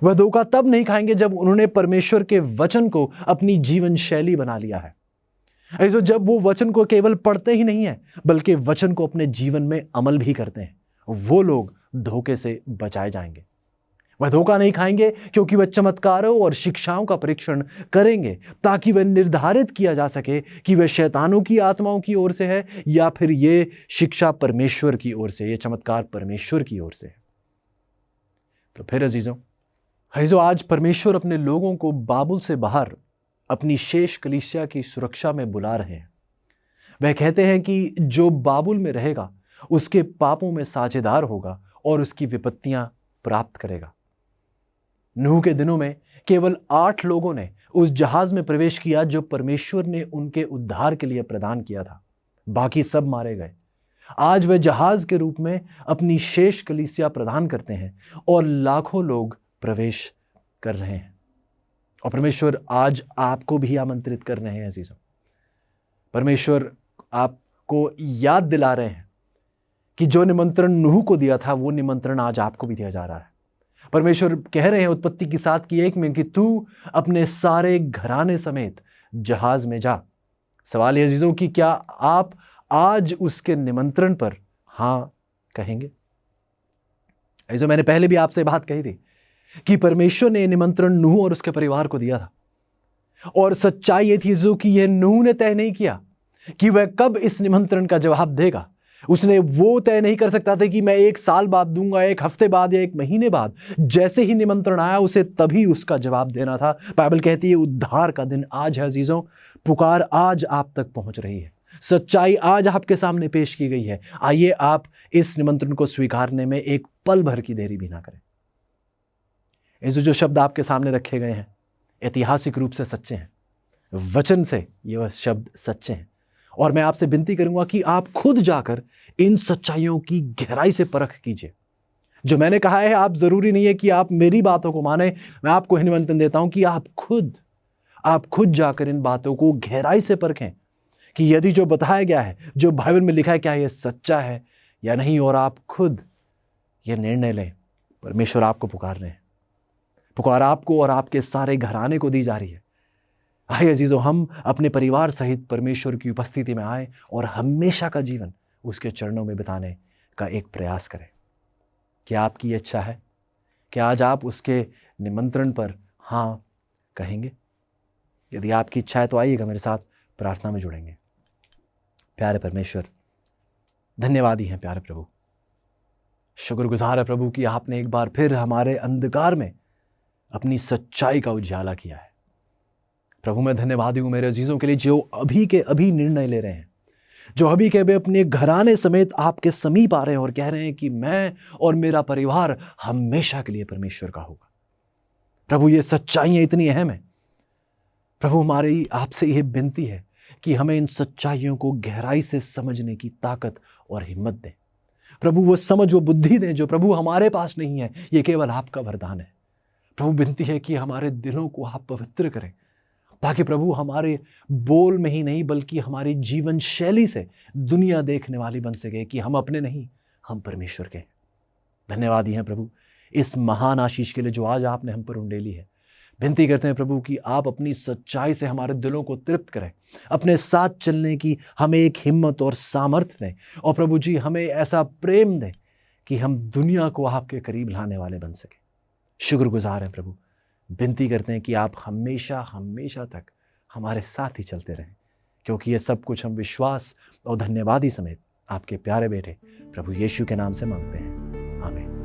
वह धोखा तब नहीं खाएंगे जब उन्होंने परमेश्वर के वचन को अपनी जीवन शैली बना लिया है। ऐसे जब वो वचन को केवल पढ़ते ही नहीं है बल्कि वचन को अपने जीवन में अमल भी करते हैं, वो लोग धोखे से बचाए जाएंगे। वह धोखा नहीं खाएंगे क्योंकि वह चमत्कारों और शिक्षाओं का परीक्षण करेंगे ताकि वह निर्धारित किया जा सके कि वह शैतानों की आत्माओं की ओर से है या फिर ये शिक्षा परमेश्वर की ओर से, ये चमत्कार परमेश्वर की ओर से है। तो फिर अजीजों आज परमेश्वर अपने लोगों को बाबुल से बाहर अपनी शेष कलीसिया की सुरक्षा में बुला रहे हैं। वह कहते हैं कि जो बाबुल में रहेगा उसके पापों में साझेदार होगा और उसकी विपत्तियां प्राप्त करेगा। नूह के दिनों में केवल 8 लोगों ने उस जहाज में प्रवेश किया जो परमेश्वर ने उनके उद्धार के लिए प्रदान किया था, बाकी सब मारे गए। आज वे जहाज के रूप में अपनी शेष कलीसिया प्रदान करते हैं और लाखों लोग प्रवेश कर रहे हैं। और परमेश्वर आज आपको भी आमंत्रित कर रहे हैं अजीजों। परमेश्वर आपको याद दिला रहे हैं कि जो निमंत्रण नूह को दिया था वो निमंत्रण आज आपको भी दिया जा रहा है। परमेश्वर कह रहे हैं उत्पत्ति की 7 की 1 में कि तू अपने सारे घराने समेत जहाज में जा। सवाल है अजीजों कि क्या आप आज उसके निमंत्रण पर हां कहेंगे? ऐसे मैंने पहले भी आपसे बात कही थी कि परमेश्वर ने निमंत्रण नूह और उसके परिवार को दिया था, और सच्चाई ये थी जो कि यह नूह ने तय नहीं किया कि वह कब इस निमंत्रण का जवाब देगा। उसने वो तय नहीं कर सकता था कि मैं 1 साल बाद दूंगा, 1 हफ्ते बाद या 1 महीने बाद। जैसे ही निमंत्रण आया उसे तभी उसका जवाब देना था। बाइबल कहती है उद्धार का दिन आज है अजीजों, पुकार आज आप तक पहुंच रही है, सच्चाई आज आपके सामने पेश की गई है। आइए आप इस निमंत्रण को स्वीकारने में एक पल भर की देरी भी ना करें। ऐसे जो शब्द आपके सामने रखे गए हैं ऐतिहासिक रूप से सच्चे हैं, वचन से ये शब्द सच्चे हैं, और मैं आपसे विनती करूंगा कि आप खुद जाकर इन सच्चाइयों की गहराई से परख कीजिए। जो मैंने कहा है आप जरूरी नहीं है कि आप मेरी बातों को माने, मैं आपको निमंत्रण देता हूं कि आप खुद जाकर इन बातों को गहराई से परखें कि यदि जो बताया गया है, जो बाइबल में लिखा है, क्या यह सच्चा है या नहीं, और आप खुद यह निर्णय लें। परमेश्वर आपको पुकार रहे हैं, पुकार आपको और आपके सारे घराने को दी जा रही है। आइए अजीजों, हम अपने परिवार सहित परमेश्वर की उपस्थिति में आए और हमेशा का जीवन उसके चरणों में बिताने का एक प्रयास करें। क्या आपकी इच्छा है? क्या आज आप उसके निमंत्रण पर हाँ कहेंगे? यदि आपकी इच्छा है तो आइएगा, मेरे साथ प्रार्थना में जुड़ेंगे। प्यारे परमेश्वर, धन्यवादी हैं प्यारे प्रभु, शुक्रगुजार है प्रभु कि आपने एक बार फिर हमारे अंधकार में अपनी सच्चाई का उजाला किया है। प्रभु मैं धन्यवादी हूँ मेरे अजीजों के लिए जो अभी के अभी निर्णय ले रहे हैं, जो अभी के अभी अपने घराने समेत आपके समीप आ रहे हैं और कह रहे हैं कि मैं और मेरा परिवार हमेशा के लिए परमेश्वर का होगा। प्रभु ये सच्चाइयाँ इतनी अहम है प्रभु, हमारी आपसे यह विनती है कि हमें इन सच्चाइयों को गहराई से समझने की ताकत और हिम्मत दें। प्रभु वो समझ, वो बुद्धि दें जो प्रभु हमारे पास नहीं है, ये केवल आपका वरदान है। प्रभु विनती है कि हमारे दिलों को आप पवित्र करें, ताकि प्रभु हमारे बोल में ही नहीं बल्कि हमारी जीवन शैली से दुनिया देखने वाली बन सके कि हम अपने नहीं, हम परमेश्वर के। धन्यवादी हैं प्रभु इस महान आशीष के लिए जो आज आपने हम पर उंडेली है। विनती करते हैं प्रभु कि आप अपनी सच्चाई से हमारे दिलों को तृप्त करें, अपने साथ चलने की हमें एक हिम्मत और सामर्थ्य दें, और प्रभु जी हमें ऐसा प्रेम दें कि हम दुनिया को आपके करीब लाने वाले बन सकें। शुक्रगुजार हैं प्रभु, विनती करते हैं कि आप हमेशा हमेशा तक हमारे साथ ही चलते रहें, क्योंकि ये सब कुछ हम विश्वास और धन्यवादी समेत आपके प्यारे बेटे प्रभु यीशु के नाम से मांगते हैं, आमीन।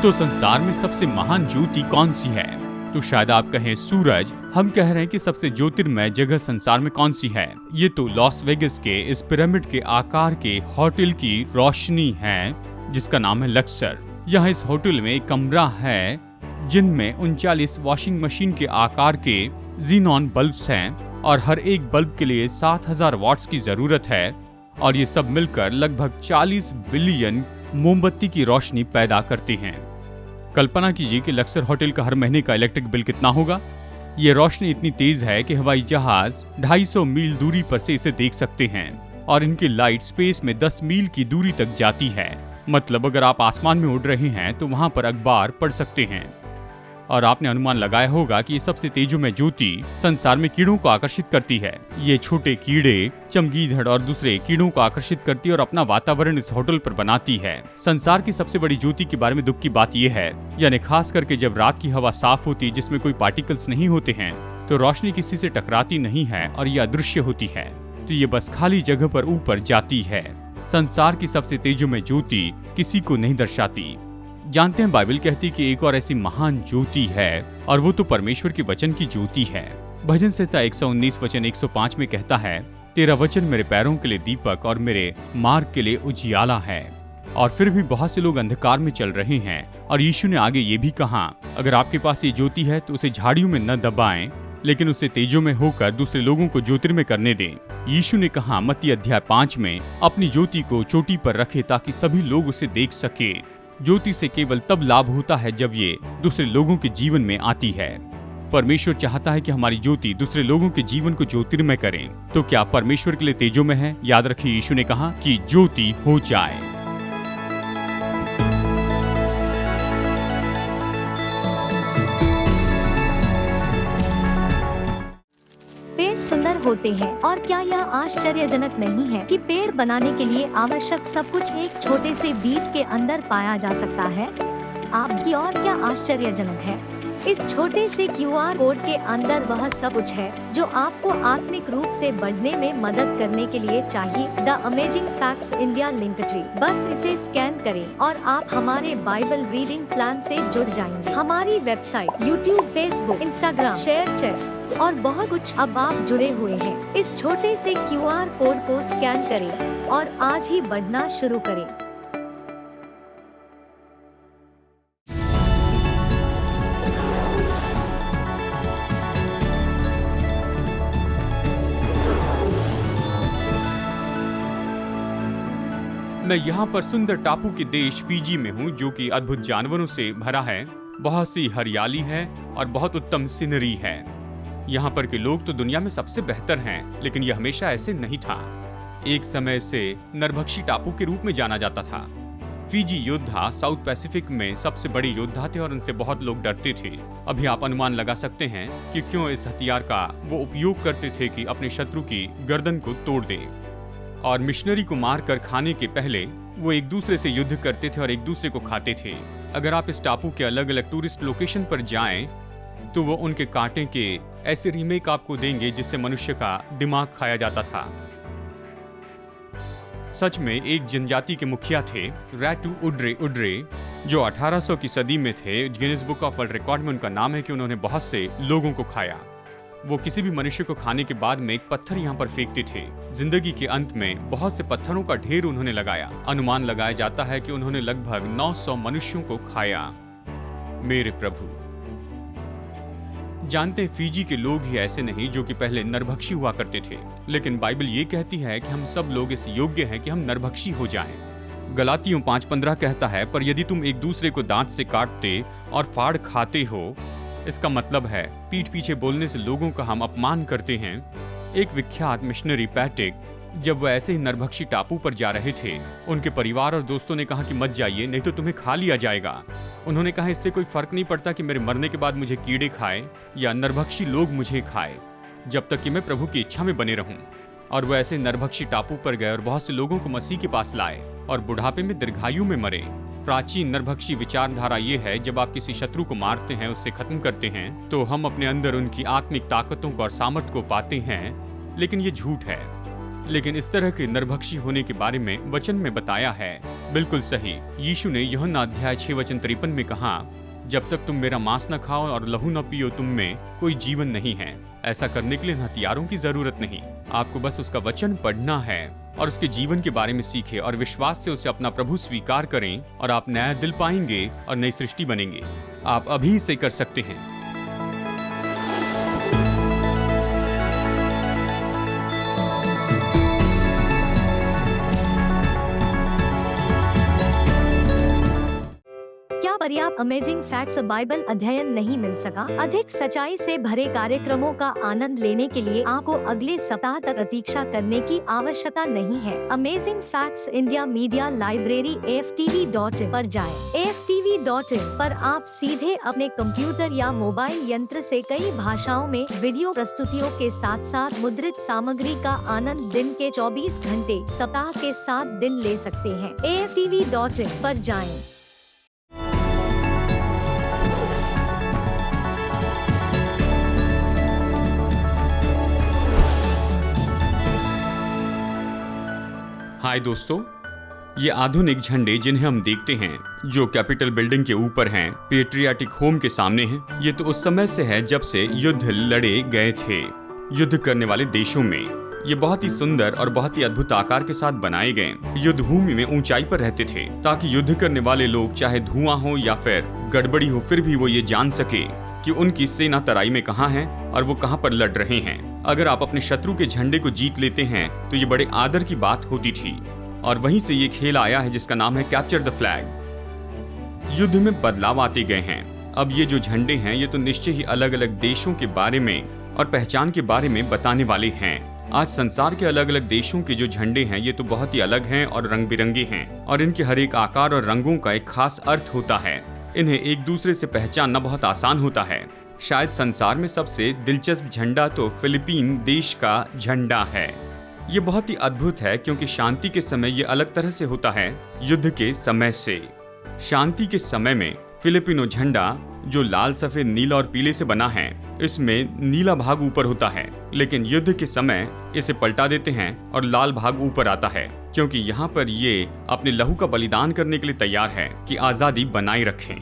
तो संसार में सबसे महान ज्योति कौन सी है? तो शायद आप कहें सूरज। हम कह रहे हैं कि सबसे ज्योतिर्मय जगह संसार में कौन सी है? ये तो लॉस वेगस के इस पिरामिड के आकार के होटल की रोशनी है जिसका नाम है लक्सर। यहाँ इस होटल में एक कमरा है जिनमें 39 वॉशिंग मशीन के आकार के जीनॉन बल्ब्स हैं और हर एक बल्ब के लिए 7000 वॉट्स की जरूरत है, और ये सब मिलकर लगभग 40 बिलियन मोमबत्ती की रोशनी पैदा करते हैं। कल्पना कीजिए कि लक्सर होटल का हर महीने का इलेक्ट्रिक बिल कितना होगा। ये रोशनी इतनी तेज है कि हवाई जहाज 250 मील दूरी पर से इसे देख सकते हैं, और इनकी लाइट स्पेस में 10 मील की दूरी तक जाती है। मतलब अगर आप आसमान में उड़ रहे हैं तो वहां पर अखबार पढ़ सकते हैं। और आपने अनुमान लगाया होगा कि ये सबसे तेजोमय ज्योति संसार में कीड़ों को आकर्षित करती है। ये छोटे कीड़े, चमगीदड़ और दूसरे कीड़ों को आकर्षित करती है और अपना वातावरण इस होटल पर बनाती है। संसार की सबसे बड़ी ज्योति के बारे में दुख की बात यह है, यानी खास करके जब रात की हवा साफ होती जिसमें कोई पार्टिकल्स नहीं होते हैं, तो रोशनी किसी से टकराती नहीं है और ये अदृश्य होती है, तो ये बस खाली जगह पर ऊपर जाती है। संसार की सबसे तेजोमय ज्योति किसी को नहीं दर्शाती। जानते हैं बाइबल कहती कि एक और ऐसी महान ज्योति है, और वो तो परमेश्वर के वचन की ज्योति है। भजन संहिता 119 वचन 105 में कहता है, तेरा वचन मेरे पैरों के लिए दीपक और मेरे मार्ग के लिए उजियाला है। और फिर भी बहुत से लोग अंधकार में चल रहे हैं, और यीशु ने आगे ये भी कहा, अगर आपके पास ये ज्योति है तो उसे झाड़ियों में न दबाएं, लेकिन उसे तेजों में होकर दूसरे लोगों को ज्योतिर्मय करने दें। यीशु ने कहा मत्ती अध्याय 5 में, अपनी ज्योति को चोटी पर रखे ताकि सभी लोग उसे देख सके। ज्योति से केवल तब लाभ होता है जब ये दूसरे लोगों के जीवन में आती है। परमेश्वर चाहता है कि हमारी ज्योति दूसरे लोगों के जीवन को ज्योतिर्मय करें। तो क्या परमेश्वर के लिए तेजोमय है? याद रखिए यीशु ने कहा कि ज्योति हो जाए। पेड़ सुंदर होते हैं, और क्या यह आश्चर्यजनक नहीं है कि पेड़ बनाने के लिए आवश्यक सब कुछ एक छोटे से बीज के अंदर पाया जा सकता है। आप जी और क्या आश्चर्यजनक है, इस छोटे से QR कोड के अंदर वह सब कुछ है जो आपको आत्मिक रूप से बढ़ने में मदद करने के लिए चाहिए। The amazing facts India link tree, बस इसे स्कैन करें और आप हमारे बाइबल रीडिंग प्लान से जुड़ जाएंगे। हमारी website, YouTube, Facebook, Instagram, share chat और बहुत कुछ, अब आप जुड़े हुए हैं। इस छोटे से QR कोड को स्कैन करें और आज ही बढ़ना शुरू करें। मैं यहाँ पर सुंदर टापू के देश फिजी में हूँ, जो कि अद्भुत जानवरों से भरा है। बहुत सी हरियाली है और बहुत उत्तम सीनरी है। यहाँ पर के लोग तो दुनिया में सबसे बेहतर हैं, लेकिन यह हमेशा ऐसे नहीं था। एक समय से नरभक्षी टापू के रूप में जाना जाता था। फिजी योद्धा साउथ पैसिफिक में सबसे बड़े योद्धा थे और उनसे बहुत लोग डरते थे। अभी आप अनुमान लगा सकते हैं कि क्यों इस हथियार का वो उपयोग करते थे कि अपने शत्रु की गर्दन को तोड़ दे। और मिशनरी को मार कर खाने के पहले वो एक दूसरे से युद्ध करते थे और एक दूसरे को खाते थे। अगर आप इस टापू के अलग अलग टूरिस्ट लोकेशन पर जाएं तो वो उनके कांटे के ऐसे रीमेक आपको देंगे जिससे मनुष्य का दिमाग खाया जाता था। सच में एक जनजाति के मुखिया थे, रैटू उड्रे, जो 1800 की सदी में थे। Guinness book of world record में उनका नाम है कि उन्होंने बहुत से लोगों को खाया। वो किसी भी मनुष्य को खाने के बाद में एक पत्थर यहाँ पर फेंकते थे। जिंदगी के अंत में बहुत से पत्थरों का ढेर उन्होंने लगाया। अनुमान लगाया जाता है कि उन्होंने लगभग 900 मनुष्यों को खाया। मेरे प्रभु, जानते हैं फिजी के लोग ही ऐसे नहीं जो कि पहले नरभक्षी हुआ करते थे, लेकिन बाइबल ये कहती है कि हम सब लोग इस योग्य हैं कि हम नरभक्षी हो जाएं। गलातियों 5:15 कहता है, पर यदि तुम एक दूसरे को दांत से काटते और फाड़ खाते हो, इसका मतलब है पीठ पीछे बोलने से लोगों का हम अपमान करते हैं। एक विख्यात मिशनरी पैटिक, जब वह ऐसे ही नरभक्षी टापू पर जा रहे थे, उनके परिवार और दोस्तों ने कहा कि मत जाइए, नहीं तो तुम्हें खा लिया जाएगा। उन्होंने कहा इससे कोई फर्क नहीं पड़ता कि मेरे मरने के बाद मुझे कीड़े खाए या नरभक्षी लोग मुझे खाए, जब तक कि मैं प्रभु की इच्छा में बने रहूं। और वह ऐसे नरभक्षी टापू पर गए और बहुत से लोगों को मसीह के पास लाए और बुढ़ापे में दीर्घायु में मरे। प्राचीन नरभक्षी विचारधारा ये है, जब आप किसी शत्रु को मारते हैं, उससे खत्म करते हैं, तो हम अपने अंदर उनकी आत्मिक ताकतों को और सामर्थ्य को पाते हैं। लेकिन ये झूठ है। लेकिन इस तरह के नरभक्षी होने के बारे में वचन में बताया है। बिल्कुल सही। यीशु ने यूहन्ना अध्याय 6:53 में कहा, जब तक तुम मेरा मांस न खाओ और लहू न पियो, तुम में कोई जीवन नहीं है। ऐसा करने के लिए हथियारों की जरूरत नहीं, आपको बस उसका वचन पढ़ना है और उसके जीवन के बारे में सीखें और विश्वास से उसे अपना प्रभु स्वीकार करें और आप नया दिल पाएंगे और नई सृष्टि बनेंगे। आप अभी इसे कर सकते हैं। पर्याप्त अमेजिंग फैक्ट्स बाइबल अध्ययन नहीं मिल सका? अधिक सच्चाई से भरे कार्यक्रमों का आनंद लेने के लिए आपको अगले सप्ताह तक प्रतीक्षा करने की आवश्यकता नहीं है। Amazing facts India media library AFTV.in पर जाएं। AFTV.in पर आप सीधे अपने कंप्यूटर या मोबाइल यंत्र से कई भाषाओं में वीडियो प्रस्तुतियों के साथ साथ मुद्रित सामग्री का आनंद दिन के 24 घंटे सप्ताह के 7 दिन ले सकते हैं। AFTV.in पर जाएं। हाय दोस्तों, ये आधुनिक झंडे जिन्हें हम देखते हैं, जो कैपिटल बिल्डिंग के ऊपर हैं, पेट्रियाटिक होम के सामने हैं, ये तो उस समय से है जब से युद्ध लड़े गए थे युद्ध करने वाले देशों में। ये बहुत ही सुंदर और बहुत ही अद्भुत आकार के साथ बनाए गए युद्ध भूमि में ऊंचाई पर रहते थे, ताकि युद्ध करने वाले लोग चाहे धुआं हो या फिर गड़बड़ी हो, फिर भी वो ये जान सके कि उनकी सेना तराई में कहाँ है और वो कहाँ पर लड़ रहे हैं। अगर आप अपने शत्रु के झंडे को जीत लेते हैं तो ये बड़े आदर की बात होती थी, और वहीं से ये खेल आया है जिसका नाम है कैप्चर द फ्लैग। युद्ध में बदलाव आते गए हैं। अब ये जो झंडे हैं, ये तो निश्चय ही अलग अलग देशों के बारे में और पहचान के बारे में बताने वाले हैं। आज संसार के अलग अलग देशों के जो झंडे हैं, ये तो बहुत ही अलग हैं और रंग बिरंगे हैं, और इनके हर एक आकार और रंगों का एक खास अर्थ होता है। इन्हें एक दूसरे से पहचानना बहुत आसान होता है। शायद संसार में सबसे दिलचस्प झंडा तो फिलीपीन देश का झंडा है। ये बहुत ही अद्भुत है क्योंकि शांति के समय ये अलग तरह से होता है युद्ध के समय से। शांति के समय में फिलिपिनो झंडा, जो लाल, सफेद, नीला और पीले से बना है, इसमें नीला भाग ऊपर होता है, लेकिन युद्ध के समय इसे पलटा देते हैं और लाल भाग ऊपर आता है, क्योंकि यहाँ पर ये अपने लहू का बलिदान करने के लिए तैयार है कि आजादी बनाए रखें।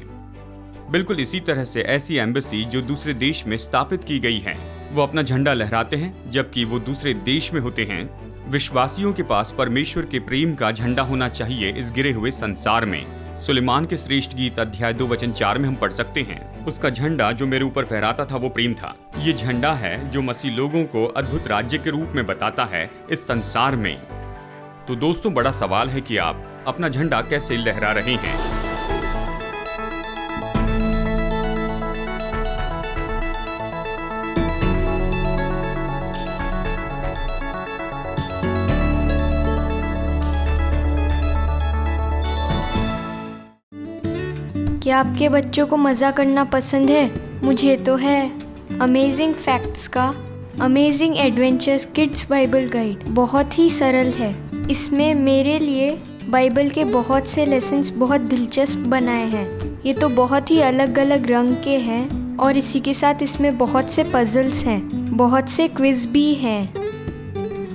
बिल्कुल इसी तरह से ऐसी एम्बेसी जो दूसरे देश में स्थापित की गई है, वो अपना झंडा लहराते हैं जबकि वो दूसरे देश में होते हैं। विश्वासियों के पास परमेश्वर के प्रेम का झंडा होना चाहिए इस गिरे हुए संसार में। सुलेमान के श्रेष्ठ गीत अध्याय 2:4 में हम पढ़ सकते हैं, उसका झंडा जो मेरे ऊपर फहराता था वो प्रेम था। ये झंडा है जो मसीह लोगों को अद्भुत राज्य के रूप में बताता है इस संसार में। तो दोस्तों, बड़ा सवाल है कि आप अपना झंडा कैसे लहरा रहे हैं। क्या आपके बच्चों को मज़ा करना पसंद है? मुझे तो है। अमेजिंग फैक्ट्स का amazing adventures kids Bible guide बहुत ही सरल है। इसमें मेरे लिए बाइबल के बहुत से लेसन्स बहुत दिलचस्प बनाए हैं। ये तो बहुत ही अलग अलग रंग के हैं, और इसी के साथ इसमें बहुत से पजल्स हैं, बहुत से क्विज भी हैं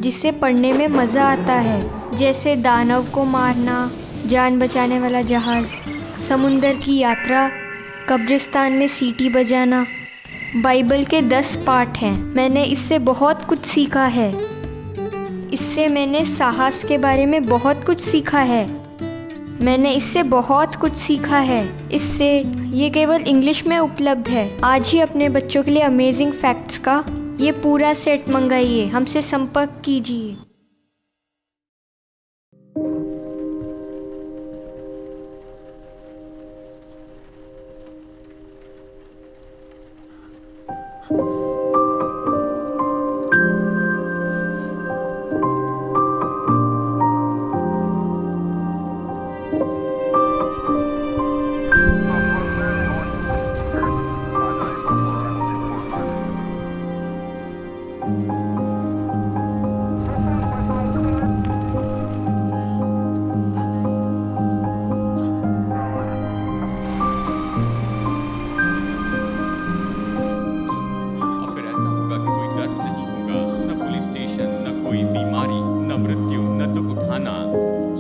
जिसे पढ़ने में मज़ा आता है, जैसे दानव को मारना, जान बचाने वाला जहाज़, समुंदर की यात्रा, कब्रिस्तान में सीटी बजाना। बाइबल के 10 पाठ हैं। मैंने इससे बहुत कुछ सीखा है। इससे मैंने साहस के बारे में बहुत कुछ सीखा है। मैंने इससे बहुत कुछ सीखा है। इससे ये केवल इंग्लिश में उपलब्ध है। आज ही अपने बच्चों के लिए अमेजिंग फैक्ट्स का ये पूरा सेट मंगाइए। हमसे संपर्क कीजिए। अब फिर ऐसा होगा कि कोई दर्द नहीं होगा, न पुलिस स्टेशन, न कोई बीमारी, न मृत्यु, न दुख उठाना।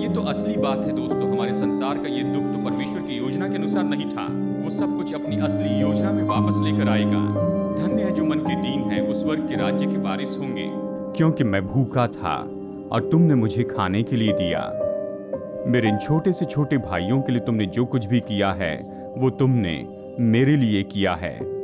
ये तो असली बात है दोस्तों। हमारे संसार का ये दुख तो परमेश्वर की योजना के अनुसार नहीं था। वो सब कुछ अपनी असली योजना में वापस लेकर आएगा। धन्य है जो मन के दीन है, वो स्वर्ग के राज्य के वारिस होंगे। क्योंकि मैं भूखा था और तुमने मुझे खाने के लिए दिया। मेरे इन छोटे से छोटे भाइयों के लिए तुमने जो कुछ भी किया है वो तुमने मेरे लिए किया है।